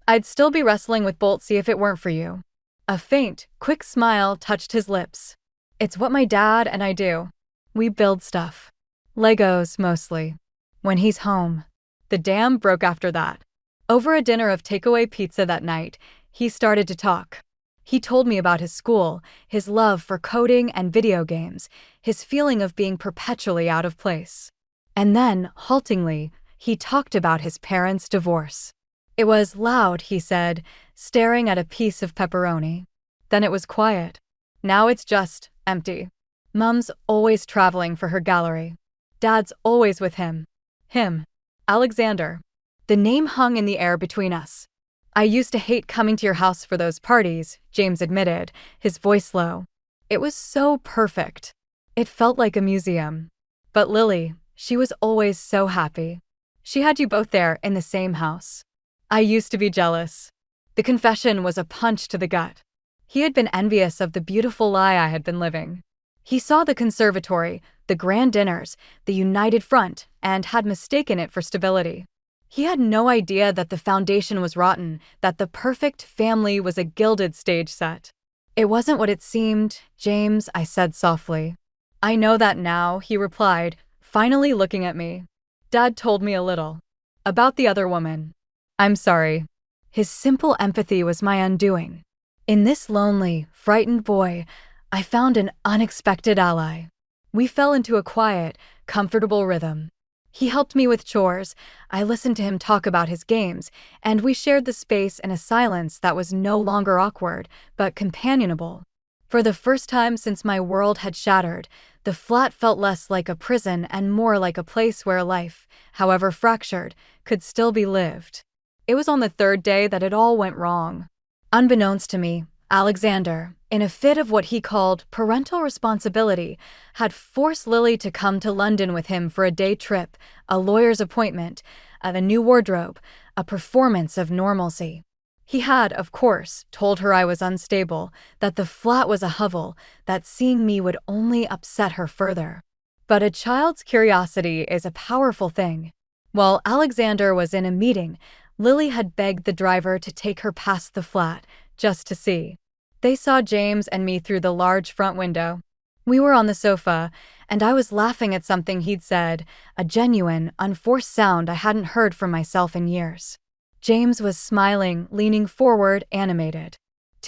I'd still be wrestling with Boltsy if it weren't for you. A faint, quick smile touched his lips. It's what my dad and I do. We build stuff. Legos, mostly. When he's home. The dam broke after that. Over a dinner of takeaway pizza that night, he started to talk. He told me about his school, his love for coding and video games, his feeling of being perpetually out of place. And then, haltingly, he talked about his parents' divorce. It was loud, he said, staring at a piece of pepperoni. Then it was quiet. Now it's just empty. Mum's always traveling for her gallery. Dad's always with him. Him. Alexander. The name hung in the air between us. I used to hate coming to your house for those parties, James admitted, his voice low. It was so perfect. It felt like a museum. But Lily, she was always so happy. She had you both there in the same house. I used to be jealous. The confession was a punch to the gut. He had been envious of the beautiful lie I had been living. He saw the conservatory, the grand dinners, the united front, and had mistaken it for stability. He had no idea that the foundation was rotten, that the perfect family was a gilded stage set. It wasn't what it seemed, James, I said softly. I know that now, he replied, finally looking at me. Dad told me a little. About the other woman. I'm sorry. His simple empathy was my undoing. In this lonely, frightened boy, I found an unexpected ally. We fell into a quiet, comfortable rhythm. He helped me with chores, I listened to him talk about his games, and we shared the space in a silence that was no longer awkward, but companionable. For the first time since my world had shattered, the flat felt less like a prison and more like a place where life, however fractured, could still be lived. It was on the third day that it all went wrong. Unbeknownst to me, Alexander, in a fit of what he called parental responsibility, had forced Lily to come to London with him for a day trip, a lawyer's appointment, a new wardrobe, a performance of normalcy. He had, of course, told her I was unstable, that the flat was a hovel, that seeing me would only upset her further. But a child's curiosity is a powerful thing. While Alexander was in a meeting, Lily had begged the driver to take her past the flat, just to see. They saw James and me through the large front window. We were on the sofa, and I was laughing at something he'd said, a genuine, unforced sound I hadn't heard from myself in years. James was smiling, leaning forward, animated.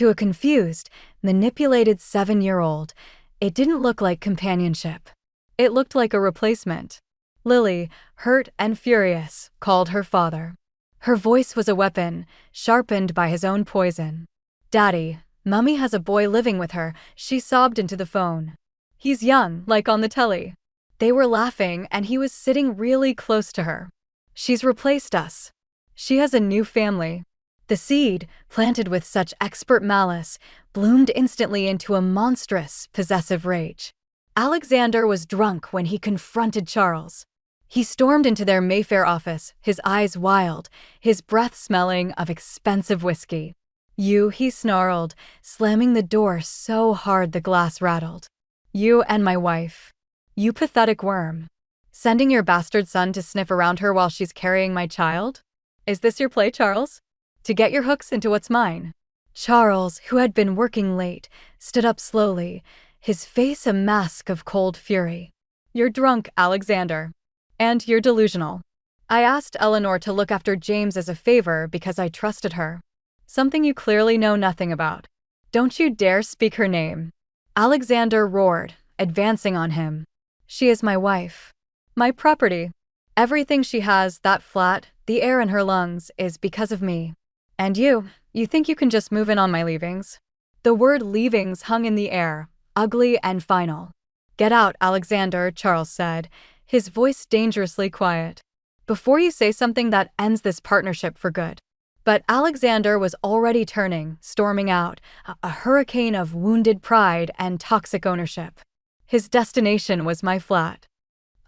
To a confused, manipulated 7-year-old, it didn't look like companionship. It looked like a replacement. Lily, hurt and furious, called her father. Her voice was a weapon, sharpened by his own poison. "Daddy, Mummy has a boy living with her," she sobbed into the phone. "He's young, like on the telly." They were laughing, and he was sitting really close to her. "She's replaced us. She has a new family." The seed, planted with such expert malice, bloomed instantly into a monstrous, possessive rage. Alexander was drunk when he confronted Charles. He stormed into their Mayfair office, his eyes wild, his breath smelling of expensive whiskey. "You," he snarled, slamming the door so hard the glass rattled. "You and my wife. You pathetic worm. Sending your bastard son to sniff around her while she's carrying my child? Is this your play, Charles? To get your hooks into what's mine?" Charles, who had been working late, stood up slowly, his face a mask of cold fury. "You're drunk, Alexander. And you're delusional. I asked Eleanor to look after James as a favor because I trusted her. Something you clearly know nothing about. Don't you dare speak her name." Alexander roared, advancing on him. "She is my wife. My property. Everything she has, that flat, the air in her lungs, is because of me. And you think you can just move in on my leavings?" The word leavings hung in the air, ugly and final. "Get out, Alexander," Charles said, his voice dangerously quiet. "Before you say something that ends this partnership for good." But Alexander was already turning, storming out, a hurricane of wounded pride and toxic ownership. His destination was my flat.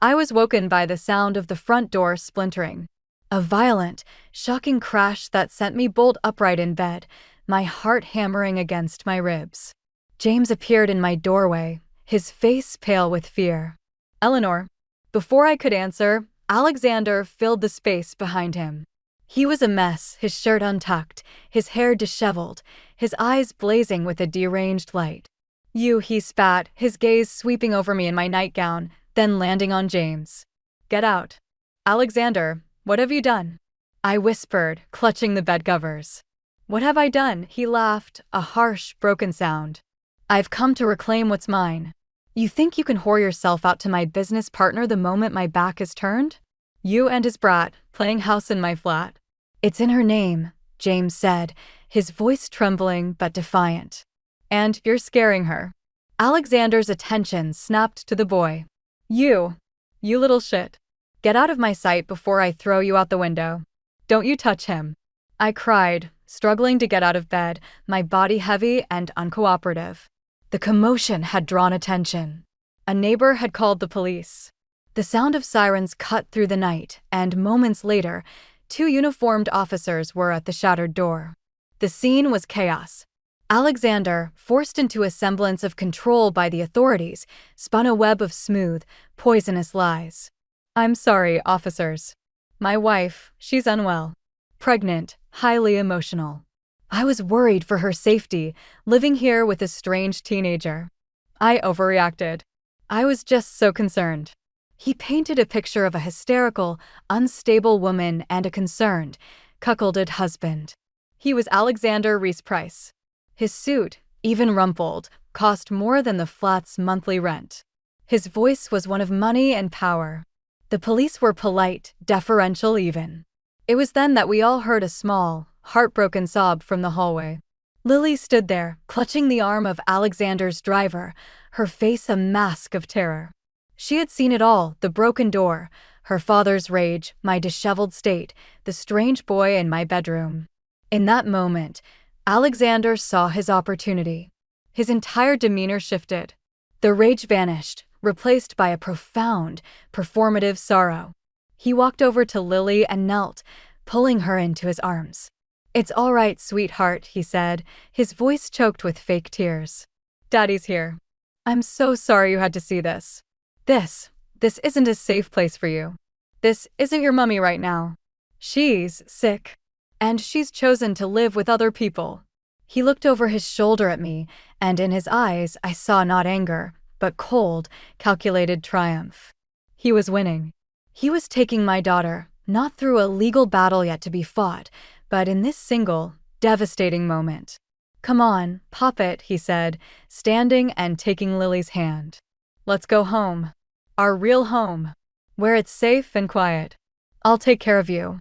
I was woken by the sound of the front door splintering. A violent, shocking crash that sent me bolt upright in bed, my heart hammering against my ribs. James appeared in my doorway, his face pale with fear. "Eleanor." Before I could answer, Alexander filled the space behind him. He was a mess, his shirt untucked, his hair disheveled, his eyes blazing with a deranged light. "You," he spat, his gaze sweeping over me in my nightgown, then landing on James. "Get out." "Alexander, what have you done?" I whispered, clutching the bedcovers. "What have I done?" He laughed, a harsh, broken sound. "I've come to reclaim what's mine. You think you can whore yourself out to my business partner the moment my back is turned? You and his brat, playing house in my flat." "It's in her name," James said, his voice trembling but defiant. "And you're scaring her." Alexander's attention snapped to the boy. You little shit. Get out of my sight before I throw you out the window. Don't you touch him." I cried, struggling to get out of bed, my body heavy and uncooperative. The commotion had drawn attention. A neighbor had called the police. The sound of sirens cut through the night, and moments later, 2 uniformed officers were at the shattered door. The scene was chaos. Alexander, forced into a semblance of control by the authorities, spun a web of smooth, poisonous lies. "I'm sorry, officers. My wife, she's unwell. Pregnant, highly emotional. I was worried for her safety, living here with a strange teenager. I overreacted. I was just so concerned." He painted a picture of a hysterical, unstable woman and a concerned, cuckolded husband. He was Alexander Reese-Price. His suit, even rumpled, cost more than the flat's monthly rent. His voice was one of money and power. The police were polite, deferential even. It was then that we all heard a small, heartbroken sob from the hallway. Lily stood there, clutching the arm of Alexander's driver, her face a mask of terror. She had seen it all, the broken door, her father's rage, my disheveled state, the strange boy in my bedroom. In that moment, Alexander saw his opportunity. His entire demeanor shifted. The rage vanished, replaced by a profound, performative sorrow. He walked over to Lily and knelt, pulling her into his arms. "It's all right, sweetheart," he said, his voice choked with fake tears. "Daddy's here. I'm so sorry you had to see this. This isn't a safe place for you. This isn't your mummy right now. She's sick. And she's chosen to live with other people." He looked over his shoulder at me, and in his eyes I saw not anger, but cold, calculated triumph. He was winning. He was taking my daughter, not through a legal battle yet to be fought, but in this single, devastating moment. "Come on, pop it," he said, standing and taking Lily's hand. "Let's go home. Our real home. Where it's safe and quiet. I'll take care of you.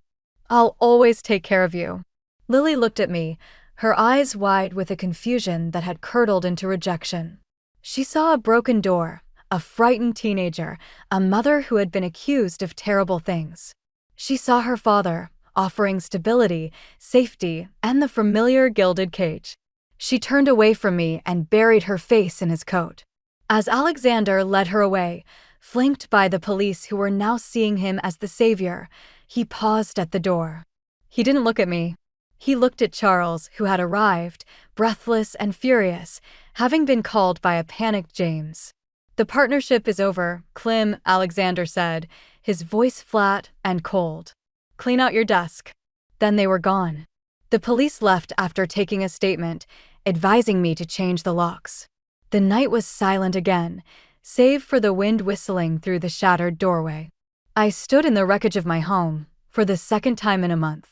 I'll always take care of you." Lily looked at me, her eyes wide with a confusion that had curdled into rejection. She saw a broken door, a frightened teenager, a mother who had been accused of terrible things. She saw her father, offering stability, safety, and the familiar gilded cage. She turned away from me and buried her face in his coat. As Alexander led her away, flanked by the police who were now seeing him as the savior, he paused at the door. He didn't look at me. He looked at Charles, who had arrived, breathless and furious, having been called by a panicked James. "The partnership is over, Clem," Alexander said, his voice flat and cold. "Clean out your desk." Then they were gone. The police left after taking a statement, advising me to change the locks. The night was silent again, save for the wind whistling through the shattered doorway. I stood in the wreckage of my home, for the second time in a month.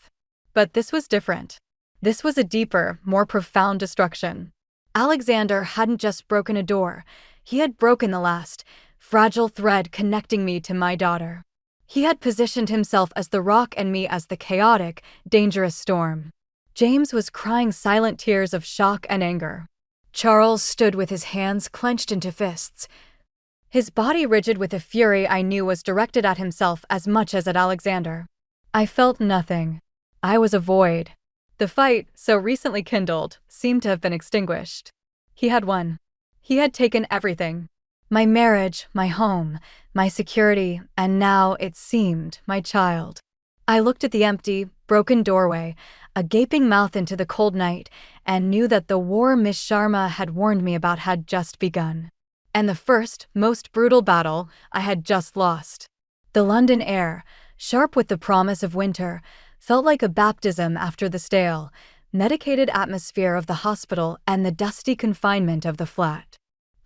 But this was different. This was a deeper, more profound destruction. Alexander hadn't just broken a door, he had broken the last, fragile thread connecting me to my daughter. He had positioned himself as the rock and me as the chaotic, dangerous storm. James was crying silent tears of shock and anger. Charles stood with his hands clenched into fists, his body rigid with a fury I knew was directed at himself as much as at Alexander. I felt nothing. I was a void. The fight, so recently kindled, seemed to have been extinguished. He had won. He had taken everything. My marriage, my home, my security, and now, it seemed, my child. I looked at the empty, broken doorway, a gaping mouth into the cold night, and knew that the war Miss Sharma had warned me about had just begun. And the first, most brutal battle I had just lost. The London air, sharp with the promise of winter, felt like a baptism after the stale, medicated atmosphere of the hospital and the dusty confinement of the flat.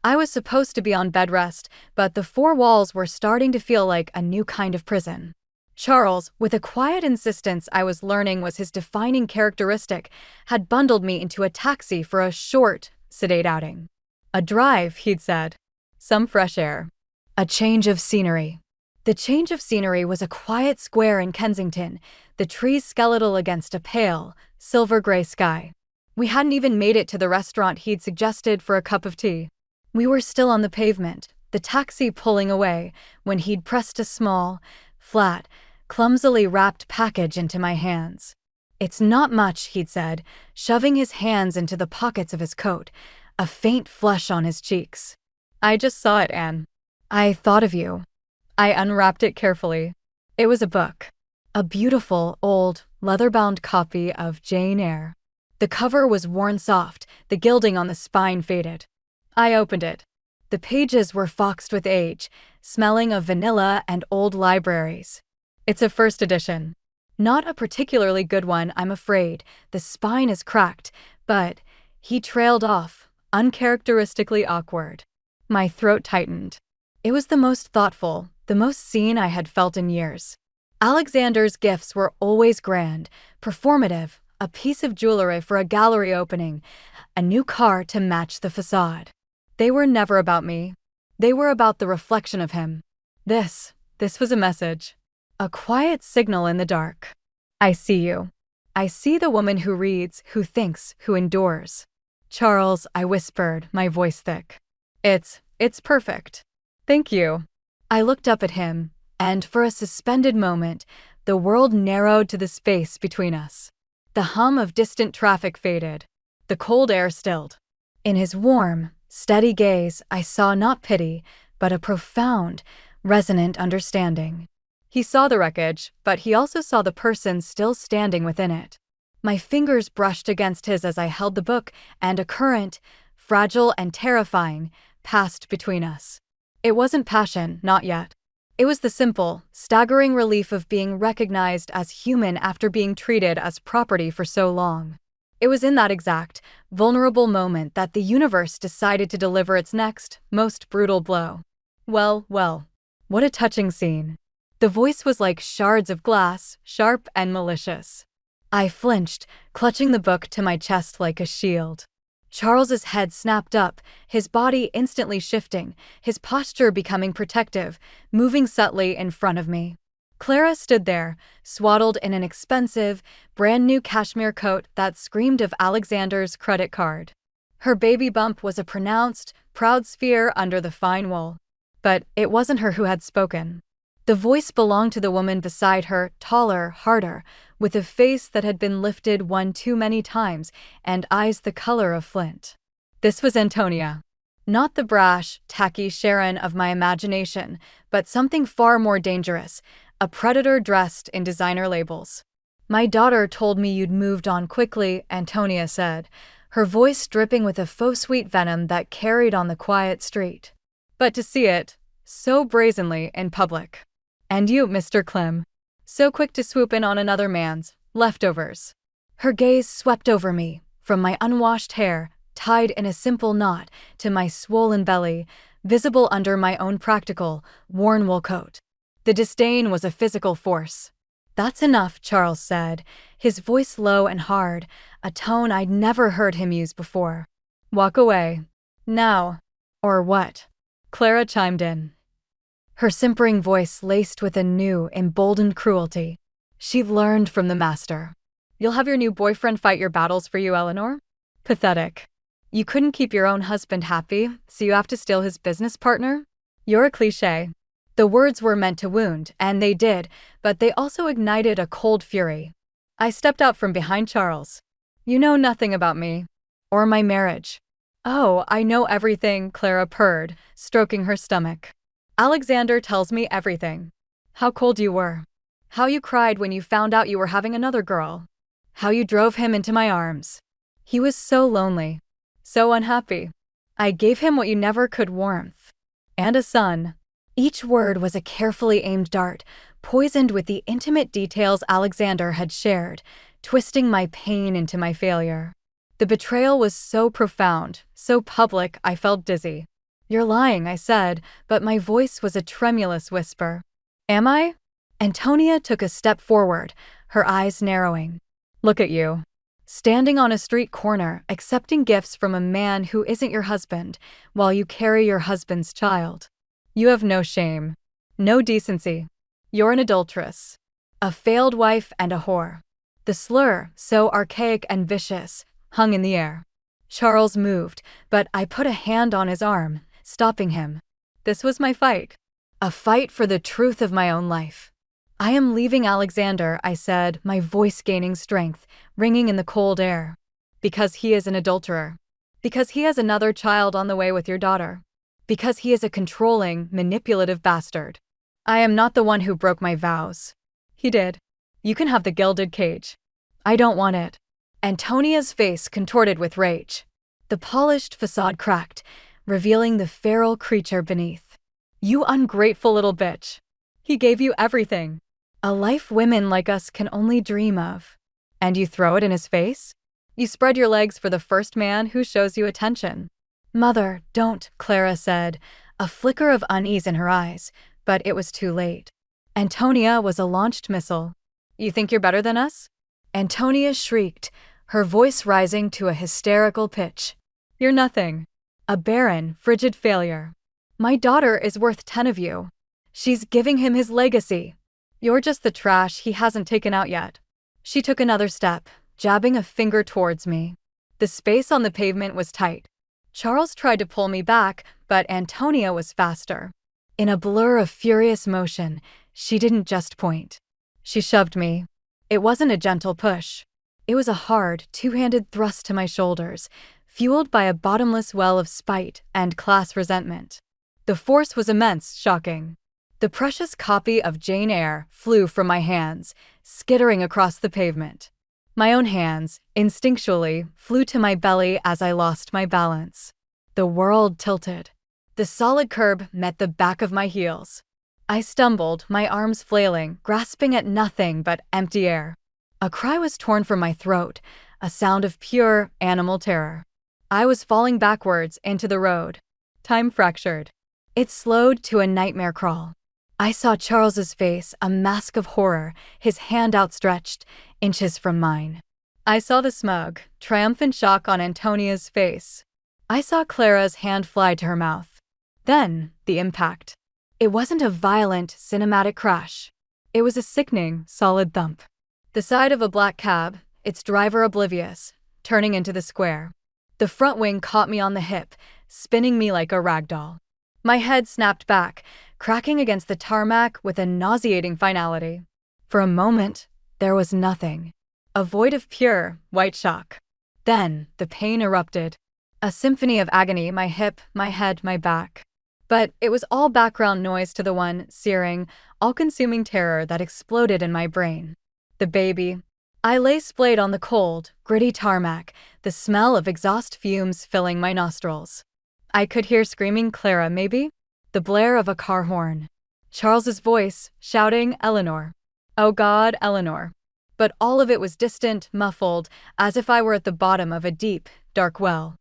I was supposed to be on bed rest, but the four walls were starting to feel like a new kind of prison. Charles, with a quiet insistence I was learning was his defining characteristic, had bundled me into a taxi for a short, sedate outing. A drive, he'd said. Some fresh air. A change of scenery. The change of scenery was a quiet square in Kensington, the trees skeletal against a pale, silver-gray sky. We hadn't even made it to the restaurant he'd suggested for a cup of tea. We were still on the pavement, the taxi pulling away, when he'd pressed a small, flat, clumsily wrapped package into my hands. "It's not much," he'd said, shoving his hands into the pockets of his coat, a faint flush on his cheeks. "I just saw it, Anne. I thought of you." I unwrapped it carefully. It was a book. A beautiful, old, leather-bound copy of Jane Eyre. The cover was worn soft, the gilding on the spine faded. I opened it. The pages were foxed with age, smelling of vanilla and old libraries. "It's a first edition. Not a particularly good one, I'm afraid. The spine is cracked, but..." He trailed off, uncharacteristically awkward. My throat tightened. It was the most thoughtful, the most seen I had felt in years. Alexander's gifts were always grand, performative, a piece of jewelry for a gallery opening, a new car to match the facade. They were never about me. They were about the reflection of him. This was a message. A quiet signal in the dark. "I see you. I see the woman who reads, who thinks, who endures." "Charles," I whispered, my voice thick. It's perfect. Thank you." I looked up at him, and for a suspended moment, the world narrowed to the space between us. The hum of distant traffic faded. The cold air stilled. In his warm, steady gaze, I saw not pity, but a profound, resonant understanding. He saw the wreckage, but he also saw the person still standing within it. My fingers brushed against his as I held the book, and a current, fragile and terrifying, passed between us. It wasn't passion, not yet. It was the simple, staggering relief of being recognized as human after being treated as property for so long. It was in that exact, vulnerable moment that the universe decided to deliver its next, most brutal blow. Well, what a touching scene. The voice was like shards of glass, sharp and malicious. I flinched, clutching the book to my chest like a shield. Charles's head snapped up, his body instantly shifting, his posture becoming protective, moving subtly in front of me. Clara stood there, swaddled in an expensive, brand-new cashmere coat that screamed of Alexander's credit card. Her baby bump was a pronounced, proud sphere under the fine wool. But it wasn't her who had spoken. The voice belonged to the woman beside her, taller, harder, with a face that had been lifted one too many times and eyes the color of flint. This was Antonia. Not the brash, tacky Sharon of my imagination, but something far more dangerous, a predator dressed in designer labels. "My daughter told me you'd moved on quickly," Antonia said, her voice dripping with a faux sweet venom that carried on the quiet street. But to see it, so brazenly, in public. "And you, Mr. Clem, so quick to swoop in on another man's leftovers." Her gaze swept over me, from my unwashed hair, tied in a simple knot, to my swollen belly, visible under my own practical, worn wool coat. The disdain was a physical force. "That's enough," Charles said, his voice low and hard, a tone I'd never heard him use before. "Walk away. Now." "Or what?" Clara chimed in, her simpering voice laced with a new, emboldened cruelty. She'd learned from the master. "You'll have your new boyfriend fight your battles for you, Eleanor? Pathetic. You couldn't keep your own husband happy, so you have to steal his business partner? You're a cliché." The words were meant to wound, and they did, but they also ignited a cold fury. I stepped out from behind Charles. "You know nothing about me. Or my marriage." "Oh, I know everything," Clara purred, stroking her stomach. "Alexander tells me everything. How cold you were. How you cried when you found out you were having another girl. How you drove him into my arms. He was so lonely. So unhappy. I gave him what you never could, warmth. And a son." Each word was a carefully aimed dart, poisoned with the intimate details Alexander had shared, twisting my pain into my failure. The betrayal was so profound, so public, I felt dizzy. "You're lying," I said, but my voice was a tremulous whisper. "Am I?" Antonia took a step forward, her eyes narrowing. "Look at you. Standing on a street corner, accepting gifts from a man who isn't your husband, while you carry your husband's child. You have no shame. No decency. You're an adulteress. A failed wife and a whore." The slur, so archaic and vicious, hung in the air. Charles moved, but I put a hand on his arm, stopping him. This was my fight. A fight for the truth of my own life. "I am leaving Alexander," I said, my voice gaining strength, ringing in the cold air. "Because he is an adulterer. Because he has another child on the way with your daughter. Because he is a controlling, manipulative bastard. I am not the one who broke my vows. He did. You can have the gilded cage. I don't want it." Antonia's face contorted with rage. The polished facade cracked, revealing the feral creature beneath. "You ungrateful little bitch. He gave you everything. A life women like us can only dream of. And you throw it in his face? You spread your legs for the first man who shows you attention." "Mother, don't," Clara said, a flicker of unease in her eyes, but it was too late. Antonia was a launched missile. "You think you're better than us?" Antonia shrieked, her voice rising to a hysterical pitch. "You're nothing. A barren, frigid failure. My daughter is worth 10 of you. She's giving him his legacy. You're just the trash he hasn't taken out yet." She took another step, jabbing a finger towards me. The space on the pavement was tight. Charles tried to pull me back, but Antonia was faster. In a blur of furious motion, she didn't just point. She shoved me. It wasn't a gentle push. It was a hard, two-handed thrust to my shoulders, fueled by a bottomless well of spite and class resentment. The force was immense, shocking. The precious copy of Jane Eyre flew from my hands, skittering across the pavement. My own hands, instinctually, flew to my belly as I lost my balance. The world tilted. The solid curb met the back of my heels. I stumbled, my arms flailing, grasping at nothing but empty air. A cry was torn from my throat, a sound of pure, animal terror. I was falling backwards into the road. Time fractured. It slowed to a nightmare crawl. I saw Charles's face, a mask of horror, his hand outstretched, inches from mine. I saw the smug, triumphant shock on Antonia's face. I saw Clara's hand fly to her mouth. Then, the impact. It wasn't a violent, cinematic crash. It was a sickening, solid thump. The side of a black cab, its driver oblivious, turning into the square. The front wing caught me on the hip, spinning me like a rag doll. My head snapped back, cracking against the tarmac with a nauseating finality. For a moment, there was nothing. A void of pure, white shock. Then, the pain erupted. A symphony of agony, my hip, my head, my back. But it was all background noise to the one searing, all-consuming terror that exploded in my brain. The baby. I lay splayed on the cold, gritty tarmac, the smell of exhaust fumes filling my nostrils. I could hear screaming Clara, maybe? The blare of a car horn. Charles's voice, shouting, Eleanor. Oh God, Eleanor. But all of it was distant, muffled, as if I were at the bottom of a deep, dark well.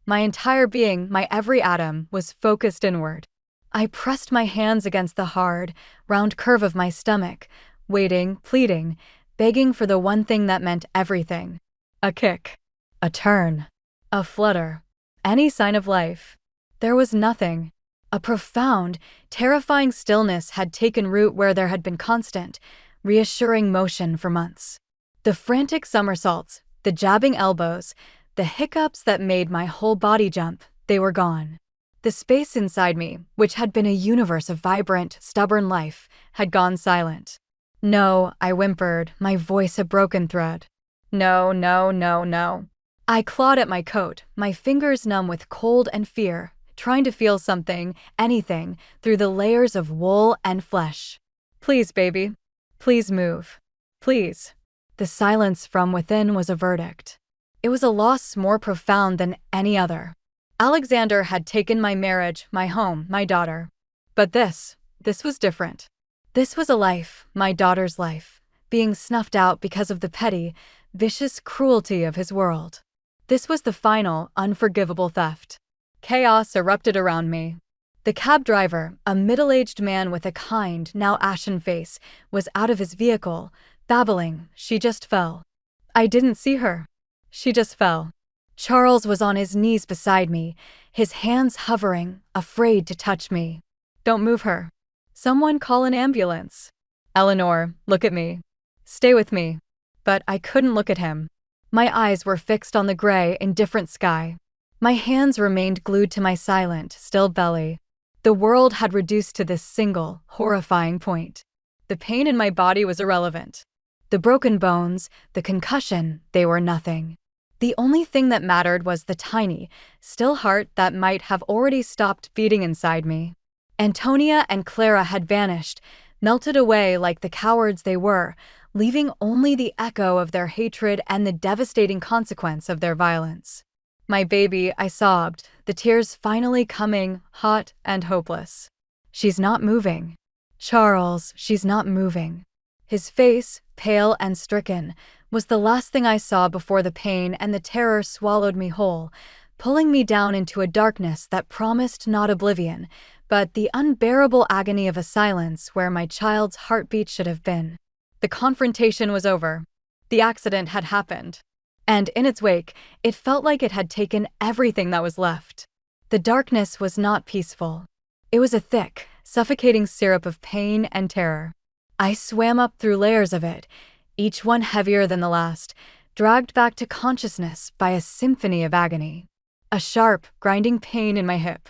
My entire being, my every atom, was focused inward. I pressed my hands against the hard, round curve of my stomach, waiting, pleading, begging for the one thing that meant everything. A kick. A turn. A flutter. Any sign of life. There was nothing. A profound, terrifying stillness had taken root where there had been constant, reassuring motion for months. The frantic somersaults, the jabbing elbows, the hiccups that made my whole body jump, they were gone. The space inside me, which had been a universe of vibrant, stubborn life, had gone silent. No, I whimpered, my voice a broken thread. No, no, no, no. I clawed at my coat, my fingers numb with cold and fear, trying to feel something, anything, through the layers of wool and flesh. Please, baby. Please move. Please. The silence from within was a verdict. It was a loss more profound than any other. Alexander had taken my marriage, my home, my daughter. But this was different. This was a life, my daughter's life, being snuffed out because of the petty, vicious cruelty of his world. This was the final, unforgivable theft. Chaos erupted around me. The cab driver, a middle-aged man with a kind, now ashen face, was out of his vehicle, babbling. She just fell. I didn't see her. She just fell. Charles was on his knees beside me, his hands hovering, afraid to touch me. Don't move her. Someone call an ambulance. Eleanor, look at me. Stay with me. But I couldn't look at him. My eyes were fixed on the gray, indifferent sky. My hands remained glued to my silent, still belly. The world had reduced to this single, horrifying point. The pain in my body was irrelevant. The broken bones, the concussion, they were nothing. The only thing that mattered was the tiny, still heart that might have already stopped beating inside me. Antonia and Clara had vanished, melted away like the cowards they were, leaving only the echo of their hatred and the devastating consequence of their violence. My baby, I sobbed, the tears finally coming, hot and hopeless. She's not moving. Charles, she's not moving. His face, pale and stricken, was the last thing I saw before the pain and the terror swallowed me whole, pulling me down into a darkness that promised not oblivion, but the unbearable agony of a silence where my child's heartbeat should have been. The confrontation was over. The accident had happened. And in its wake, it felt like it had taken everything that was left. The darkness was not peaceful. It was a thick, suffocating syrup of pain and terror. I swam up through layers of it, each one heavier than the last, dragged back to consciousness by a symphony of agony. A sharp, grinding pain in my hip.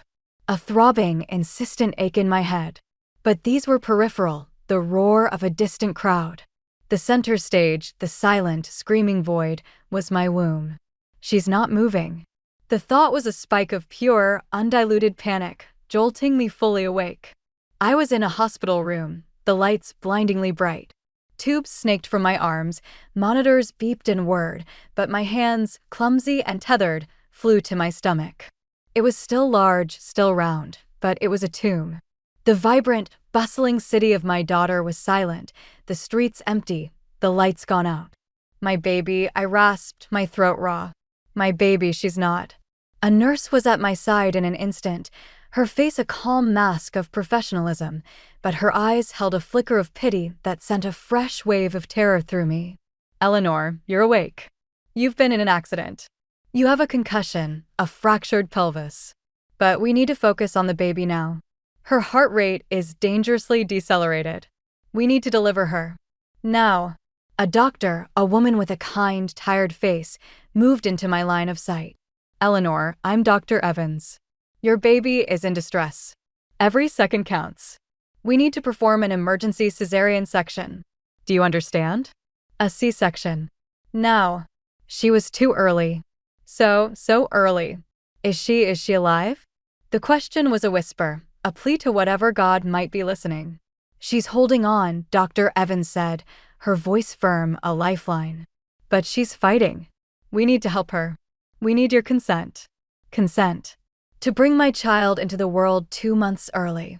A throbbing, insistent ache in my head. But these were peripheral, the roar of a distant crowd. The center stage, the silent, screaming void, was my womb. She's not moving. The thought was a spike of pure, undiluted panic, jolting me fully awake. I was in a hospital room, the lights blindingly bright. Tubes snaked from my arms, monitors beeped and whirred, but my hands, clumsy and tethered, flew to my stomach. It was still large, still round, but it was a tomb. The vibrant, bustling city of my daughter was silent, the streets empty, the lights gone out. My baby, I rasped, my throat raw. My baby, she's not. A nurse was at my side in an instant, her face a calm mask of professionalism, but her eyes held a flicker of pity that sent a fresh wave of terror through me. Eleanor, you're awake. You've been in an accident. You have a concussion, a fractured pelvis. But we need to focus on the baby now. Her heart rate is dangerously decelerated. We need to deliver her. Now." A doctor, a woman with a kind, tired face, moved into my line of sight. "Eleanor, I'm Dr. Evans. Your baby is in distress. Every second counts. We need to perform an emergency cesarean section. Do you understand? A C-section. Now." She was too early. So early. Is she alive?" The question was a whisper, a plea to whatever God might be listening. "She's holding on," Dr. Evans said, her voice firm, a lifeline. "But she's fighting. We need to help her. We need your consent." Consent. To bring my child into the world 2 months early.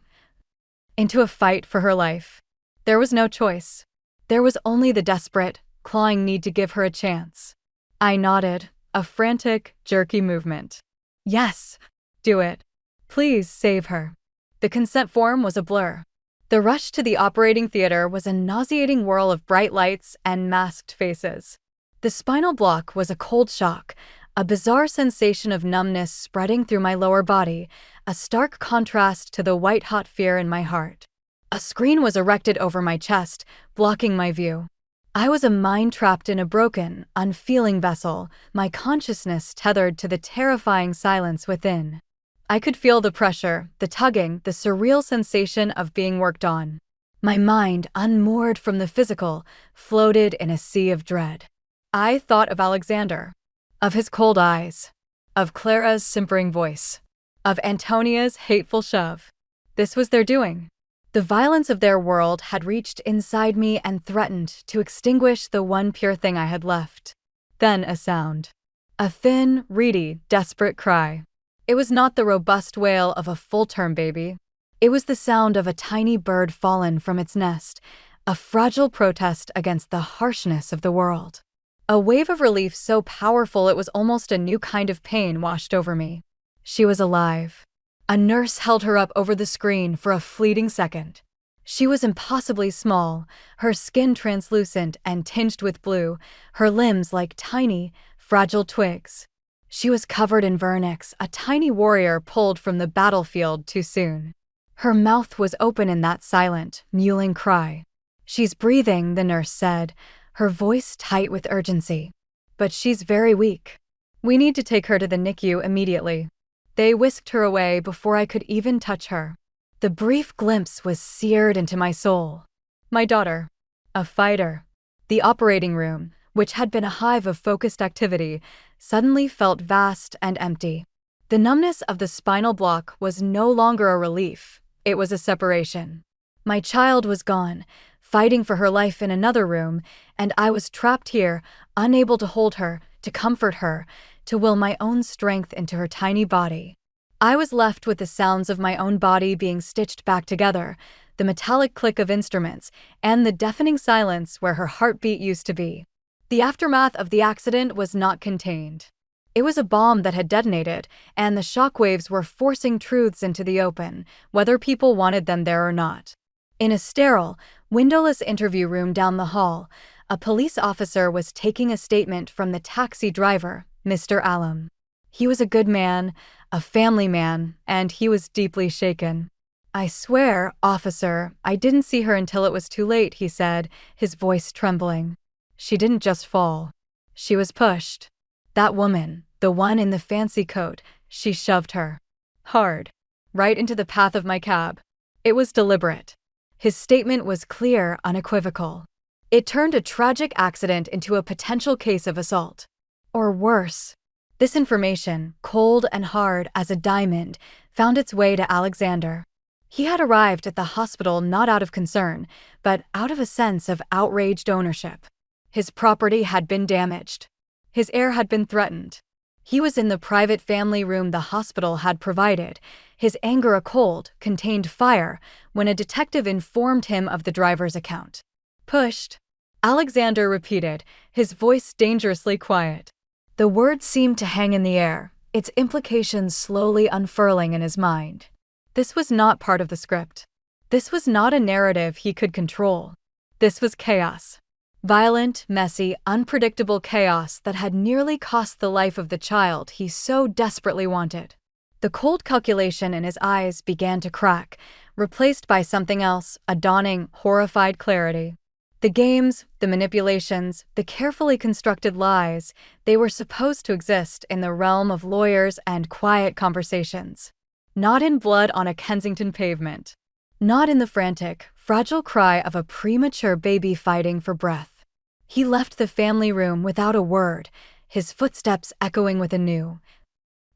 Into a fight for her life. There was no choice. There was only the desperate, clawing need to give her a chance. I nodded, a frantic, jerky movement. "Yes, do it. Please save her." The consent form was a blur. The rush to the operating theater was a nauseating whirl of bright lights and masked faces. The spinal block was a cold shock, a bizarre sensation of numbness spreading through my lower body, a stark contrast to the white-hot fear in my heart. A screen was erected over my chest, blocking my view. I was a mind trapped in a broken, unfeeling vessel, my consciousness tethered to the terrifying silence within. I could feel the pressure, the tugging, the surreal sensation of being worked on. My mind, unmoored from the physical, floated in a sea of dread. I thought of Alexander, of his cold eyes, of Clara's simpering voice, of Antonia's hateful shove. This was their doing. The violence of their world had reached inside me and threatened to extinguish the one pure thing I had left. Then a sound. A thin, reedy, desperate cry. It was not the robust wail of a full-term baby. It was the sound of a tiny bird fallen from its nest, a fragile protest against the harshness of the world. A wave of relief so powerful it was almost a new kind of pain washed over me. She was alive. A nurse held her up over the screen for a fleeting second. She was impossibly small, her skin translucent and tinged with blue, her limbs like tiny, fragile twigs. She was covered in vernix, a tiny warrior pulled from the battlefield too soon. Her mouth was open in that silent, mewling cry. "She's breathing," the nurse said, her voice tight with urgency. "But she's very weak. We need to take her to the NICU immediately." They whisked her away before I could even touch her. The brief glimpse was seared into my soul. My daughter. A fighter. The operating room, which had been a hive of focused activity, suddenly felt vast and empty. The numbness of the spinal block was no longer a relief, it was a separation. My child was gone, fighting for her life in another room, and I was trapped here, unable to hold her, to comfort her, to will my own strength into her tiny body. I was left with the sounds of my own body being stitched back together, the metallic click of instruments, and the deafening silence where her heartbeat used to be. The aftermath of the accident was not contained. It was a bomb that had detonated, and the shockwaves were forcing truths into the open, whether people wanted them there or not. In a sterile, windowless interview room down the hall, a police officer was taking a statement from the taxi driver, Mr. Allen. He was a good man, a family man, and he was deeply shaken. "I swear, officer, I didn't see her until it was too late," he said, his voice trembling. "She didn't just fall. She was pushed. That woman, the one in the fancy coat, she shoved her. Hard. Right into the path of my cab. It was deliberate." His statement was clear, unequivocal. It turned a tragic accident into a potential case of assault. Or worse. This information, cold and hard as a diamond, found its way to Alexander. He had arrived at the hospital not out of concern, but out of a sense of outraged ownership. His property had been damaged. His heir had been threatened. He was in the private family room the hospital had provided, his anger a cold, contained fire, when a detective informed him of the driver's account. "Pushed," Alexander repeated, his voice dangerously quiet. The word seemed to hang in the air, its implications slowly unfurling in his mind. This was not part of the script. This was not a narrative he could control. This was chaos. Violent, messy, unpredictable chaos that had nearly cost the life of the child he so desperately wanted. The cold calculation in his eyes began to crack, replaced by something else, a dawning, horrified clarity. The games, the manipulations, the carefully constructed lies, they were supposed to exist in the realm of lawyers and quiet conversations. Not in blood on a Kensington pavement. Not in the frantic, fragile cry of a premature baby fighting for breath. He left the family room without a word, his footsteps echoing with a new,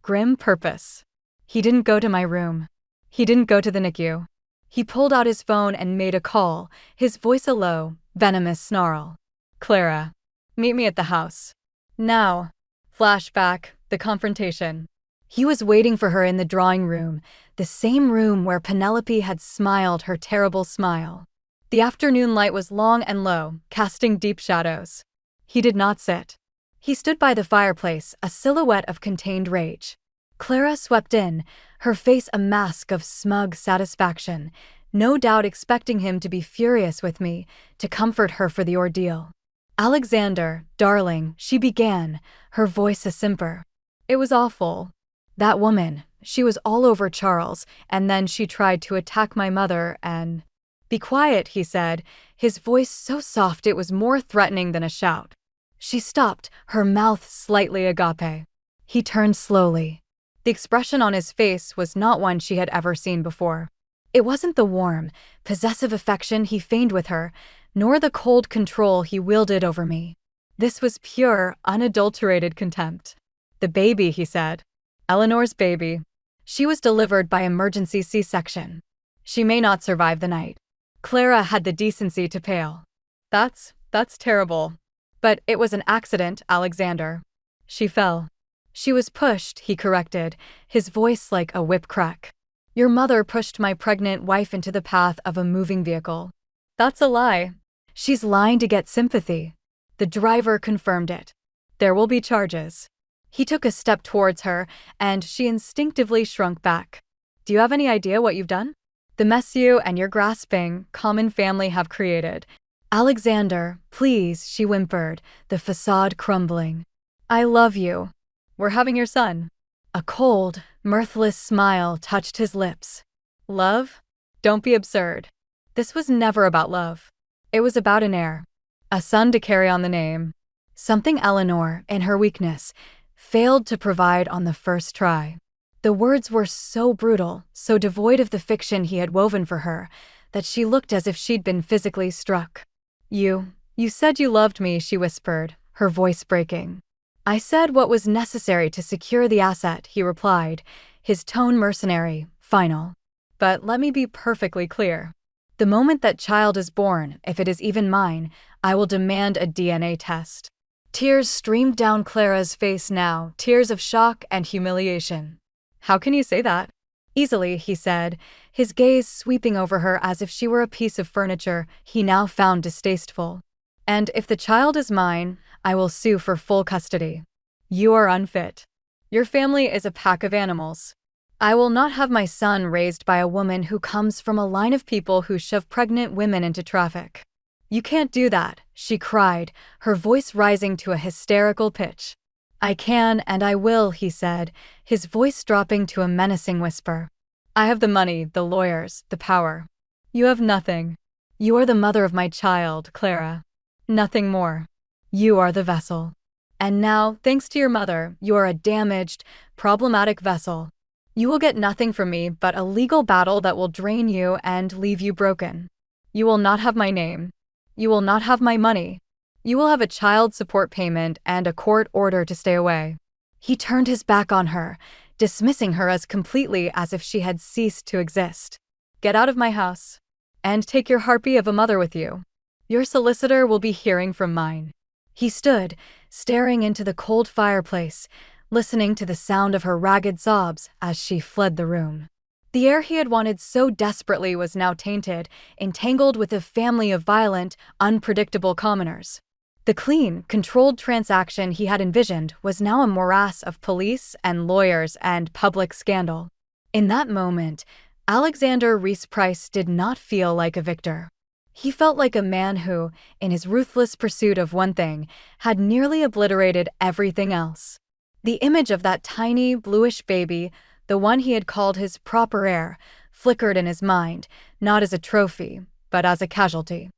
grim purpose. He didn't go to my room. He didn't go to the NICU. He pulled out his phone and made a call, his voice a low, venomous snarl. "Clara, meet me at the house. Now." Flashback, the confrontation. He was waiting for her in the drawing room, the same room where Penelope had smiled her terrible smile. The afternoon light was long and low, casting deep shadows. He did not sit. He stood by the fireplace, a silhouette of contained rage. Clara swept in, her face a mask of smug satisfaction, no doubt expecting him to be furious with me, to comfort her for the ordeal. "Alexander, darling," she began, her voice a simper. "It was awful. That woman, she was all over Charles, and then she tried to attack my mother and—" "Be quiet," he said, his voice so soft it was more threatening than a shout. She stopped, her mouth slightly agape. He turned slowly. The expression on his face was not one she had ever seen before. It wasn't the warm, possessive affection he feigned with her, nor the cold control he wielded over me. This was pure, unadulterated contempt. "The baby," he said. "Eleanor's baby. She was delivered by emergency C-section. She may not survive the night." Clara had the decency to pale. That's terrible. But it was an accident, Alexander. She fell. She was pushed," he corrected, his voice like a whip crack. "Your mother pushed my pregnant wife into the path of a moving vehicle." "That's a lie." "She's lying to get sympathy." The driver confirmed it. "There will be charges." He took a step towards her, and she instinctively shrunk back. "Do you have any idea what you've done? The mess you and your grasping, common family have created." "Alexander, please," she whimpered, the facade crumbling. "I love you. We're having your son." A cold, mirthless smile touched his lips. "Love? Don't be absurd. This was never about love. It was about an heir. A son to carry on the name. Something Eleanor, in her weakness, failed to provide on the first try." The words were so brutal, so devoid of the fiction he had woven for her, that she looked as if she'd been physically struck. You said you loved me," she whispered, her voice breaking. "I said what was necessary to secure the asset," he replied, his tone mercenary, final. "But let me be perfectly clear. The moment that child is born, if it is even mine, I will demand a DNA test." Tears streamed down Clara's face now, tears of shock and humiliation. "How can you say that?" "Easily," he said, his gaze sweeping over her as if she were a piece of furniture he now found distasteful. "And if the child is mine, I will sue for full custody. You are unfit. Your family is a pack of animals. I will not have my son raised by a woman who comes from a line of people who shove pregnant women into traffic." "You can't do that," she cried, her voice rising to a hysterical pitch. "I can and I will," he said, his voice dropping to a menacing whisper. "I have the money, the lawyers, the power. You have nothing. You are the mother of my child, Clara. Nothing more. You are the vessel. And now, thanks to your mother, you are a damaged, problematic vessel. You will get nothing from me but a legal battle that will drain you and leave you broken. You will not have my name. You will not have my money. You will have a child support payment and a court order to stay away." He turned his back on her, dismissing her as completely as if she had ceased to exist. "Get out of my house. And take your harpy of a mother with you. Your solicitor will be hearing from mine." He stood, staring into the cold fireplace, listening to the sound of her ragged sobs as she fled the room. The heir he had wanted so desperately was now tainted, entangled with a family of violent, unpredictable commoners. The clean, controlled transaction he had envisioned was now a morass of police and lawyers and public scandal. In that moment, Alexander Reese-Price did not feel like a victor. He felt like a man who, in his ruthless pursuit of one thing, had nearly obliterated everything else. The image of that tiny, bluish baby, the one he had called his proper heir, flickered in his mind, not as a trophy, but as a casualty.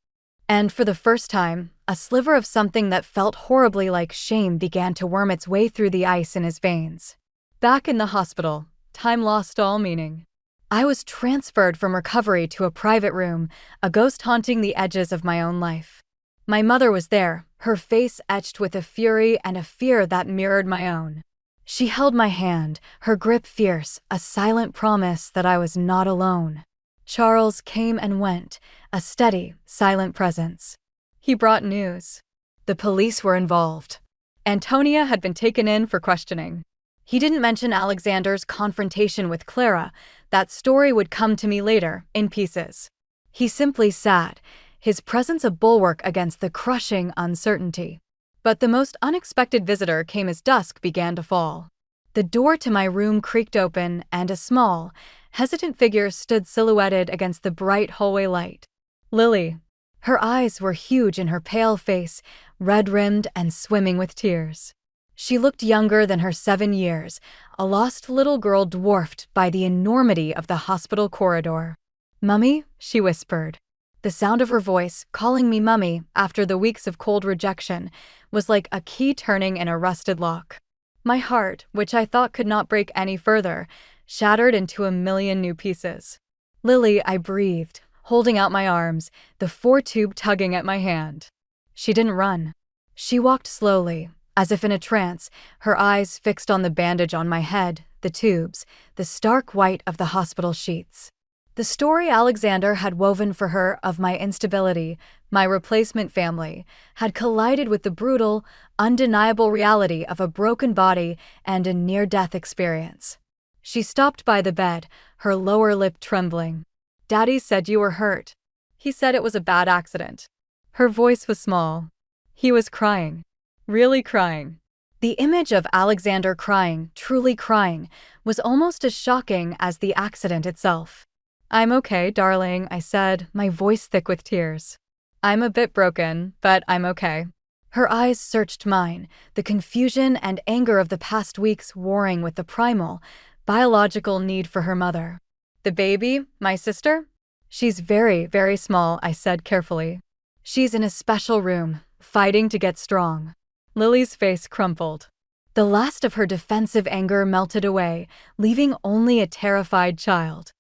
And for the first time, a sliver of something that felt horribly like shame began to worm its way through the ice in his veins. Back in the hospital, time lost all meaning. I was transferred from recovery to a private room, a ghost haunting the edges of my own life. My mother was there, her face etched with a fury and a fear that mirrored my own. She held my hand, her grip fierce, a silent promise that I was not alone. Charles came and went, a steady, silent presence. He brought news. The police were involved. Antonia had been taken in for questioning. He didn't mention Alexander's confrontation with Clara. That story would come to me later, in pieces. He simply sat, his presence a bulwark against the crushing uncertainty. But the most unexpected visitor came as dusk began to fall. The door to my room creaked open, and a small, hesitant figure stood silhouetted against the bright hallway light. Lily. Her eyes were huge in her pale face, red-rimmed and swimming with tears. She looked younger than her 7 years, a lost little girl dwarfed by the enormity of the hospital corridor. "Mummy," she whispered. The sound of her voice, calling me Mummy after the weeks of cold rejection, was like a key turning in a rusted lock. My heart, which I thought could not break any further, shattered into a million new pieces. "Lily," I breathed, holding out my arms, the 4-tube tugging at my hand. She didn't run. She walked slowly, as if in a trance, her eyes fixed on the bandage on my head, the tubes, the stark white of the hospital sheets. The story Alexander had woven for her of my instability, my replacement family, had collided with the brutal, undeniable reality of a broken body and a near-death experience. She stopped by the bed, her lower lip trembling. "Daddy said you were hurt. He said it was a bad accident." Her voice was small. He was crying. Really crying. The image of Alexander crying, truly crying, was almost as shocking as the accident itself. "I'm okay, darling," I said, my voice thick with tears. "I'm a bit broken, but I'm okay." Her eyes searched mine, the confusion and anger of the past weeks warring with the primal, biological need for her mother. "The baby, my sister? She's very, very small," I said carefully. "She's in a special room, fighting to get strong." Lily's face crumpled. The last of her defensive anger melted away, leaving only a terrified child.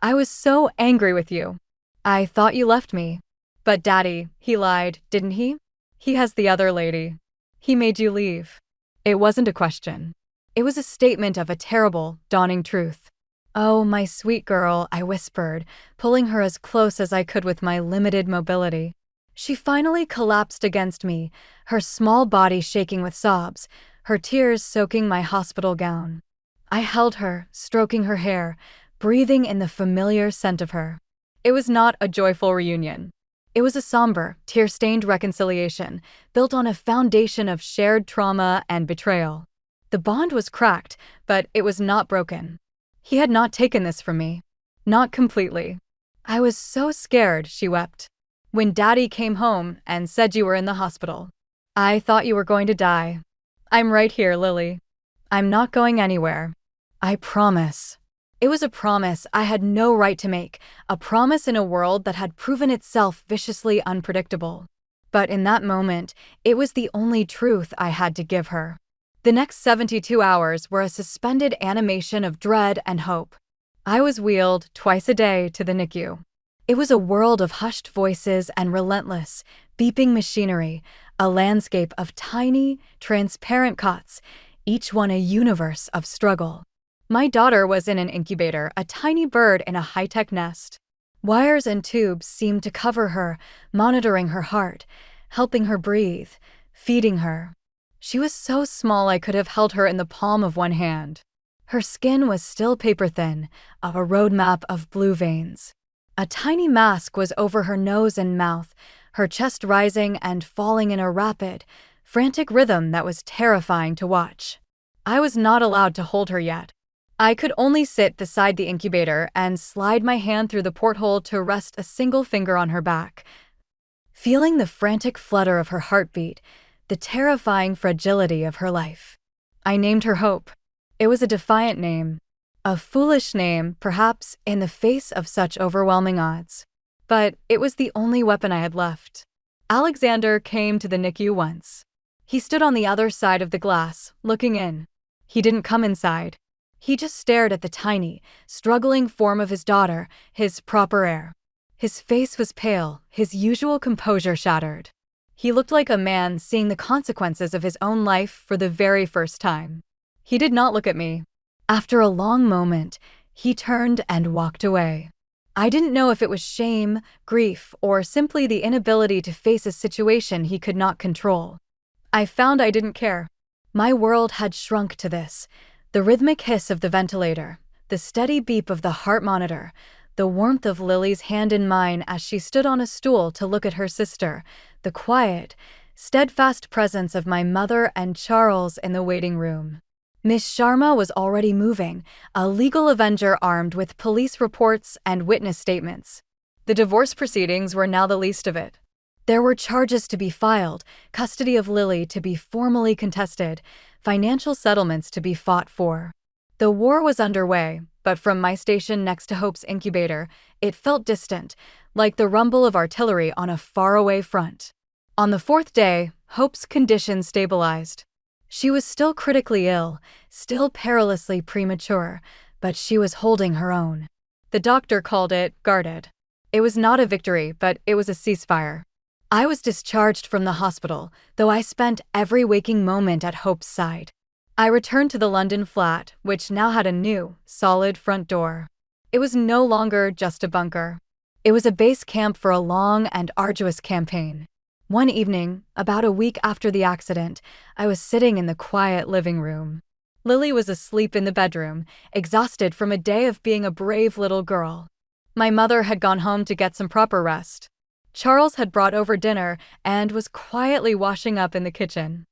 "I was so angry with you. I thought you left me. But Daddy, he lied, didn't he? He has the other lady. He made you leave." It wasn't a question. It was a statement of a terrible, dawning truth. "Oh, my sweet girl," I whispered, pulling her as close as I could with my limited mobility. She finally collapsed against me, her small body shaking with sobs, her tears soaking my hospital gown. I held her, stroking her hair, breathing in the familiar scent of her. It was not a joyful reunion. It was a somber, tear-stained reconciliation, built on a foundation of shared trauma and betrayal. The bond was cracked, but it was not broken. He had not taken this from me. Not completely. "I was so scared," she wept. "When Daddy came home and said you were in the hospital. I thought you were going to die. I'm right here, Lily. I'm not going anywhere. I promise." It was a promise I had no right to make, a promise in a world that had proven itself viciously unpredictable. But in that moment, it was the only truth I had to give her. The next 72 hours were a suspended animation of dread and hope. I was wheeled twice a day to the NICU. It was a world of hushed voices and relentless, beeping machinery, a landscape of tiny, transparent cots, each one a universe of struggle. My daughter was in an incubator, a tiny bird in a high-tech nest. Wires and tubes seemed to cover her, monitoring her heart, helping her breathe, feeding her. She was so small I could have held her in the palm of one hand. Her skin was still paper-thin, a roadmap of blue veins. A tiny mask was over her nose and mouth, her chest rising and falling in a rapid, frantic rhythm that was terrifying to watch. I was not allowed to hold her yet. I could only sit beside the incubator and slide my hand through the porthole to rest a single finger on her back, feeling the frantic flutter of her heartbeat, the terrifying fragility of her life. I named her Hope. It was a defiant name. A foolish name, perhaps, in the face of such overwhelming odds. But it was the only weapon I had left. Alexander came to the NICU once. He stood on the other side of the glass, looking in. He didn't come inside. He just stared at the tiny, struggling form of his daughter, his proper heir. His face was pale, his usual composure shattered. He looked like a man seeing the consequences of his own life for the very first time. He did not look at me. After a long moment, he turned and walked away. I didn't know if it was shame, grief, or simply the inability to face a situation he could not control. I found I didn't care. My world had shrunk to this. The rhythmic hiss of the ventilator, the steady beep of the heart monitor, the warmth of Lily's hand in mine as she stood on a stool to look at her sister, the quiet, steadfast presence of my mother and Charles in the waiting room. Miss Sharma was already moving, a legal avenger armed with police reports and witness statements. The divorce proceedings were now the least of it. There were charges to be filed, custody of Lily to be formally contested, financial settlements to be fought for. The war was underway, but from my station next to Hope's incubator, it felt distant, like the rumble of artillery on a faraway front. On the fourth day, Hope's condition stabilized. She was still critically ill, still perilously premature, but she was holding her own. The doctor called it guarded. It was not a victory, but it was a ceasefire. I was discharged from the hospital, though I spent every waking moment at Hope's side. I returned to the London flat, which now had a new, solid front door. It was no longer just a bunker. It was a base camp for a long and arduous campaign. One evening, about a week after the accident, I was sitting in the quiet living room. Lily was asleep in the bedroom, exhausted from a day of being a brave little girl. My mother had gone home to get some proper rest. Charles had brought over dinner and was quietly washing up in the kitchen.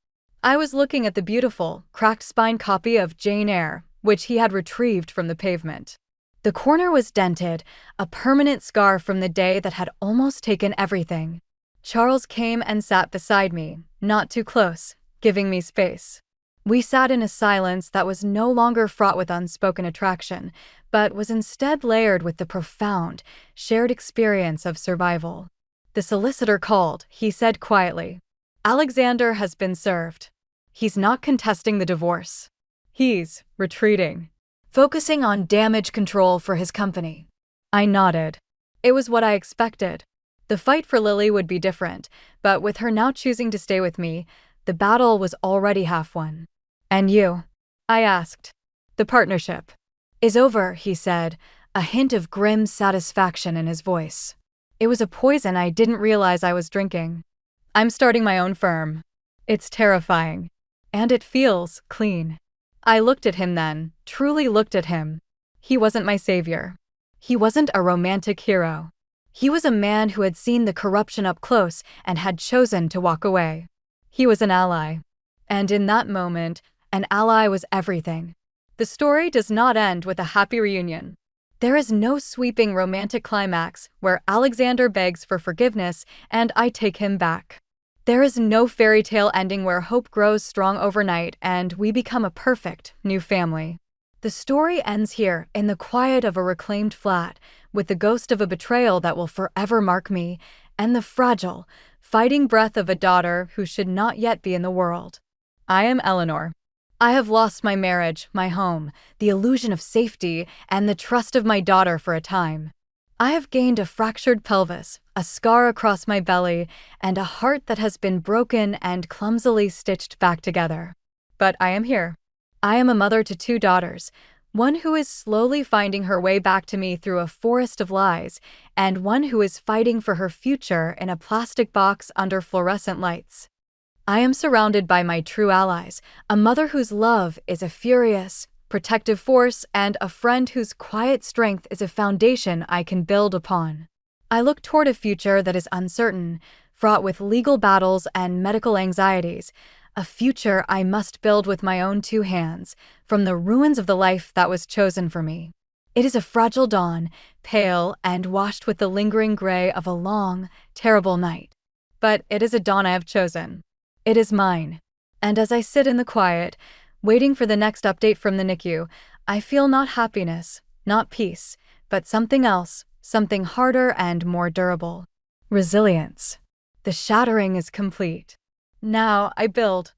I was looking at the beautiful, cracked-spine copy of Jane Eyre, which he had retrieved from the pavement. The corner was dented, a permanent scar from the day that had almost taken everything. Charles came and sat beside me, not too close, giving me space. We sat in a silence that was no longer fraught with unspoken attraction, but was instead layered with the profound, shared experience of survival. The solicitor called, he said quietly. Alexander has been served. He's not contesting the divorce. He's retreating, focusing on damage control for his company. I nodded. It was what I expected. The fight for Lily would be different, but with her now choosing to stay with me, the battle was already half won. And you? I asked. The partnership is over, he said, a hint of grim satisfaction in his voice. It was a poison I didn't realize I was drinking. I'm starting my own firm. It's terrifying. And it feels clean. I looked at him then, truly looked at him. He wasn't my savior. He wasn't a romantic hero. He was a man who had seen the corruption up close and had chosen to walk away. He was an ally. And in that moment, an ally was everything. The story does not end with a happy reunion. There is no sweeping romantic climax where Alexander begs for forgiveness and I take him back. There is no fairy tale ending where hope grows strong overnight and we become a perfect new family. The story ends here in the quiet of a reclaimed flat, with the ghost of a betrayal that will forever mark me, and the fragile, fighting breath of a daughter who should not yet be in the world. I am Eleanor. I have lost my marriage, my home, the illusion of safety, and the trust of my daughter for a time. I have gained a fractured pelvis, a scar across my belly, and a heart that has been broken and clumsily stitched back together. But I am here. I am a mother to 2 daughters, one who is slowly finding her way back to me through a forest of lies, and one who is fighting for her future in a plastic box under fluorescent lights. I am surrounded by my true allies, a mother whose love is a furious, protective force, and a friend whose quiet strength is a foundation I can build upon. I look toward a future that is uncertain, fraught with legal battles and medical anxieties, a future I must build with my own 2 hands, from the ruins of the life that was chosen for me. It is a fragile dawn, pale and washed with the lingering gray of a long, terrible night. but it is a dawn I have chosen. It is mine. And as I sit in the quiet, waiting for the next update from the NICU, I feel not happiness, not peace, but something else, something harder and more durable. Resilience. The shattering is complete. Now I build.